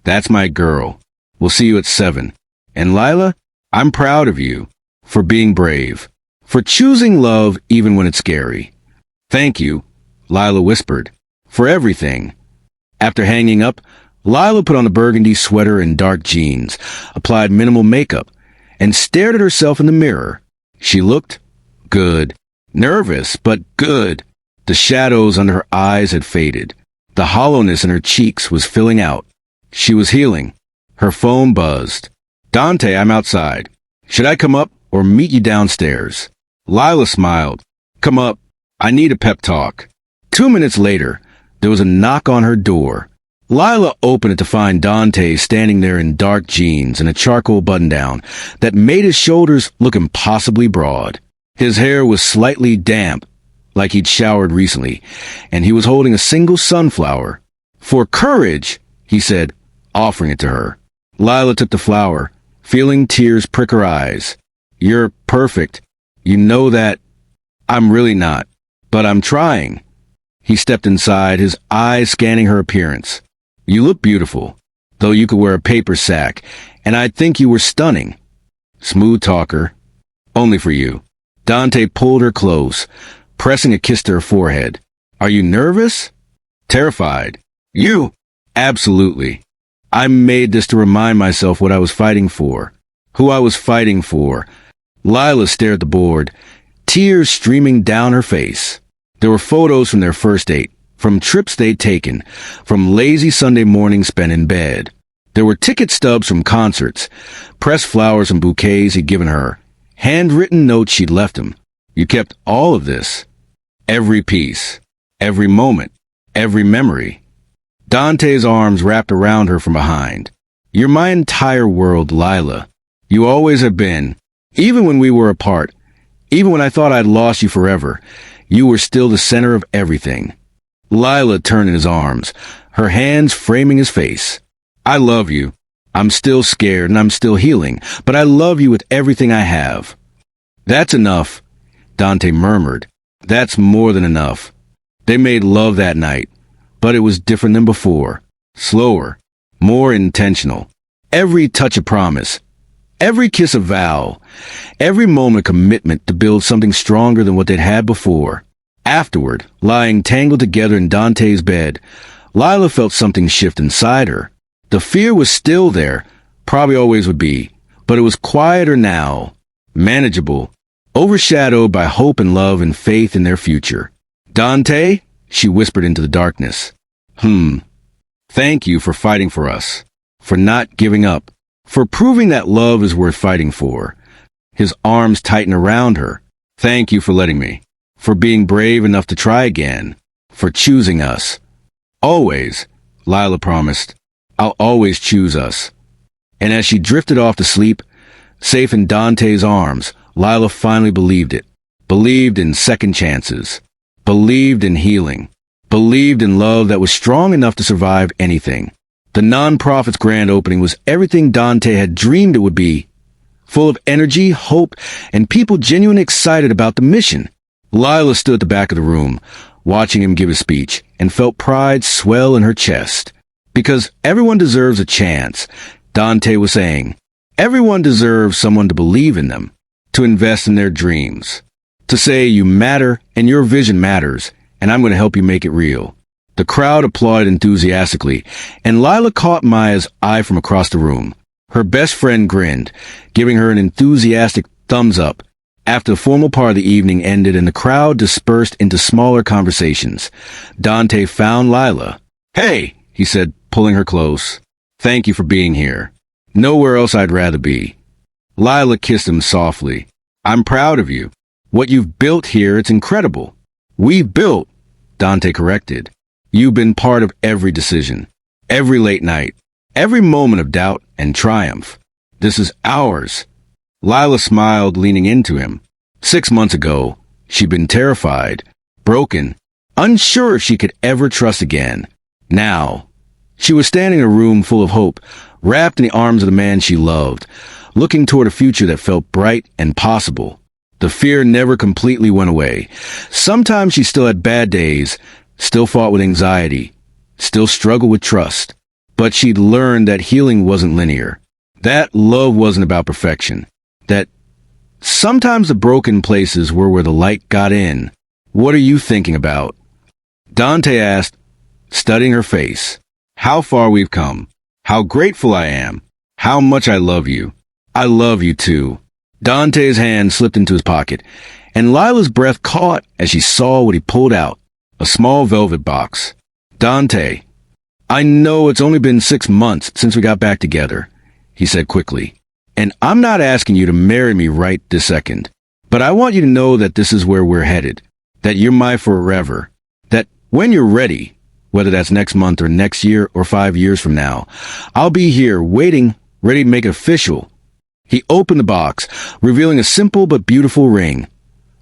That's my girl. We'll see you at 7. And Lila, I'm proud of you for being brave, for choosing love even when it's scary. Thank you, Lila whispered, for everything. After hanging up, Lila put on the burgundy sweater and dark jeans, applied minimal makeup, and stared at herself in the mirror. She looked good. Nervous, but good. The shadows under her eyes had faded. The hollowness in her cheeks was filling out. She was healing. Her phone buzzed. Dante, I'm outside. Should I come up or meet you downstairs? Lila smiled. Come up. I need a pep talk. 2 minutes later, there was a knock on her door. Lila opened it to find Dante standing there in dark jeans and a charcoal button-down that made his shoulders look impossibly broad. His hair was slightly damp, like he'd showered recently, and he was holding a single sunflower. For courage, he said, offering it to her. Lila took the flower, feeling tears prick her eyes. You're perfect. You know that. I'm really not, but I'm trying. He stepped inside, his eyes scanning her appearance. You look beautiful, though you could wear a paper sack, and I'd think you were stunning. Smooth talker. Only for you. Dante pulled her close, pressing a kiss to her forehead. Are you nervous? Terrified. You? Absolutely. I made this to remind myself what I was fighting for. Who I was fighting for. Lila stared at the board, tears streaming down her face. There were photos from their first date, from trips they'd taken, from lazy Sunday mornings spent in bed. There were ticket stubs from concerts, pressed flowers and bouquets he'd given her, handwritten notes she'd left him. You kept all of this. Every piece. Every moment. Every memory. Dante's arms wrapped around her from behind. You're my entire world, Lila. You always have been. Even when we were apart, even when I thought I'd lost you forever, you were still the center of everything. Lila turned in his arms, her hands framing his face. I love you. I'm still scared and I'm still healing, but I love you with everything I have. That's enough, Dante murmured. That's more than enough. They made love that night, but it was different than before. Slower, more intentional. Every touch a promise. Every kiss a vow. Every moment commitment to build something stronger than what they'd had before. Afterward, lying tangled together in Dante's bed, Lila felt something shift inside her. The fear was still there, probably always would be, but it was quieter now, manageable, overshadowed by hope and love and faith in their future. Dante, she whispered into the darkness. Thank you for fighting for us, for not giving up, for proving that love is worth fighting for. His arms tightened around her. Thank you for letting me, for being brave enough to try again, for choosing us. Always, Lila promised. I'll always choose us. And as she drifted off to sleep, safe in Dante's arms, Lila finally believed it. Believed in second chances. Believed in healing. Believed in love that was strong enough to survive anything. The non-profit's grand opening was everything Dante had dreamed it would be. Full of energy, hope, and people genuinely excited about the mission. Lila stood at the back of the room, watching him give his speech, and felt pride swell in her chest. Because everyone deserves a chance, Dante was saying. Everyone deserves someone to believe in them, to invest in their dreams, to say you matter and your vision matters, and I'm going to help you make it real. The crowd applauded enthusiastically, and Lila caught Maya's eye from across the room. Her best friend grinned, giving her an enthusiastic thumbs up. After the formal part of the evening ended and the crowd dispersed into smaller conversations, Dante found Lila. "Hey," he said, pulling her close. "Thank you for being here. Nowhere else I'd rather be." Lila kissed him softly. "I'm proud of you. What you've built here, it's incredible." "We've built," Dante corrected. "You've been part of every decision, every late night, every moment of doubt and triumph. This is ours." Lila smiled, leaning into him. 6 months ago, she'd been terrified, broken, unsure if she could ever trust again. Now, she was standing in a room full of hope, wrapped in the arms of the man she loved, looking toward a future that felt bright and possible. The fear never completely went away. Sometimes she still had bad days, still fought with anxiety, still struggled with trust. But she'd learned that healing wasn't linear, that love wasn't about perfection, that sometimes the broken places were where the light got in. "What are you thinking about?" Dante asked, studying her face. "How far we've come. How grateful I am. How much I love you. I love you too." Dante's hand slipped into his pocket, and Lila's breath caught as she saw what he pulled out, a small velvet box. "Dante, I know it's only been 6 months since we got back together," he said quickly. "And I'm not asking you to marry me right this second. But I want you to know that this is where we're headed, that you're my forever, that when you're ready, whether that's next month or next year or 5 years from now, I'll be here waiting, ready to make it official." He opened the box, revealing a simple but beautiful ring,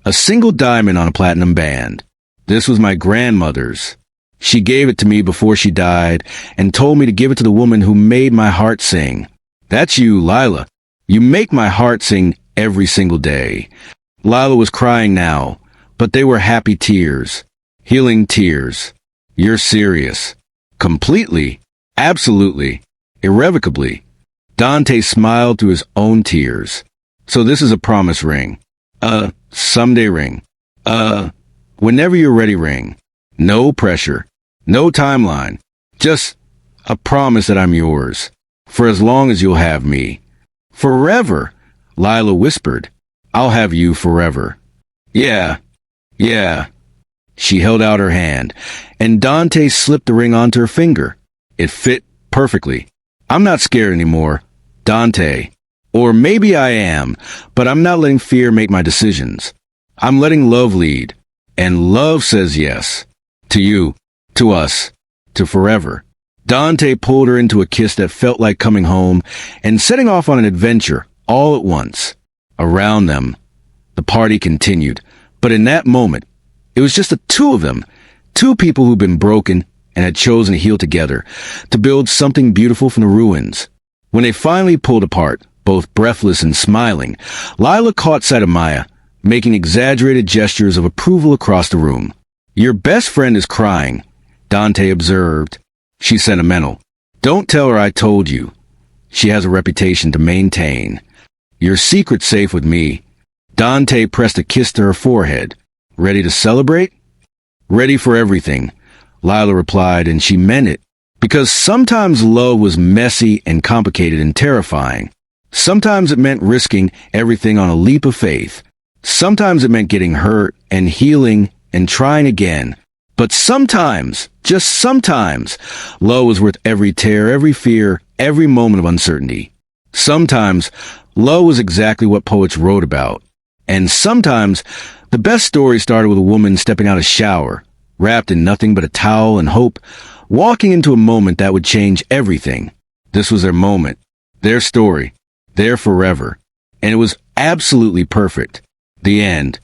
a single diamond on a platinum band. "This was my grandmother's. She gave it to me before she died and told me to give it to the woman who made my heart sing. That's you, Lila. You make my heart sing every single day." Lila was crying now, but they were happy tears, healing tears. "You're serious." "Completely. Absolutely. Irrevocably." Dante smiled through his own tears. "So this is a promise ring. Someday ring. Whenever you're ready ring. No pressure. No timeline. Just a promise that I'm yours. For as long as you'll have me." "Forever," Lila whispered. "I'll have you forever." Yeah. She held out her hand, and Dante slipped the ring onto her finger. It fit perfectly. "I'm not scared anymore, Dante. Or maybe I am, but I'm not letting fear make my decisions. I'm letting love lead. And love says yes. To you, to us, to forever." Dante pulled her into a kiss that felt like coming home and setting off on an adventure all at once. Around them, the party continued, but in that moment, it was just the two of them, two people who'd been broken and had chosen to heal together, to build something beautiful from the ruins. When they finally pulled apart, both breathless and smiling, Lila caught sight of Maya, making exaggerated gestures of approval across the room. "Your best friend is crying," Dante observed. "She's sentimental. Don't tell her I told you. She has a reputation to maintain. Your secret's safe with me." Dante pressed a kiss to her forehead. "Ready to celebrate?" "Ready for everything," Lila replied, and she meant it. Because sometimes love was messy and complicated and terrifying. Sometimes it meant risking everything on a leap of faith. Sometimes it meant getting hurt and healing and trying again. But sometimes, just sometimes, love was worth every tear, every fear, every moment of uncertainty. Sometimes, love was exactly what poets wrote about. And sometimes, the best story started with a woman stepping out of a shower, wrapped in nothing but a towel and hope, walking into a moment that would change everything. This was their moment, their story, their forever, and it was absolutely perfect. The end.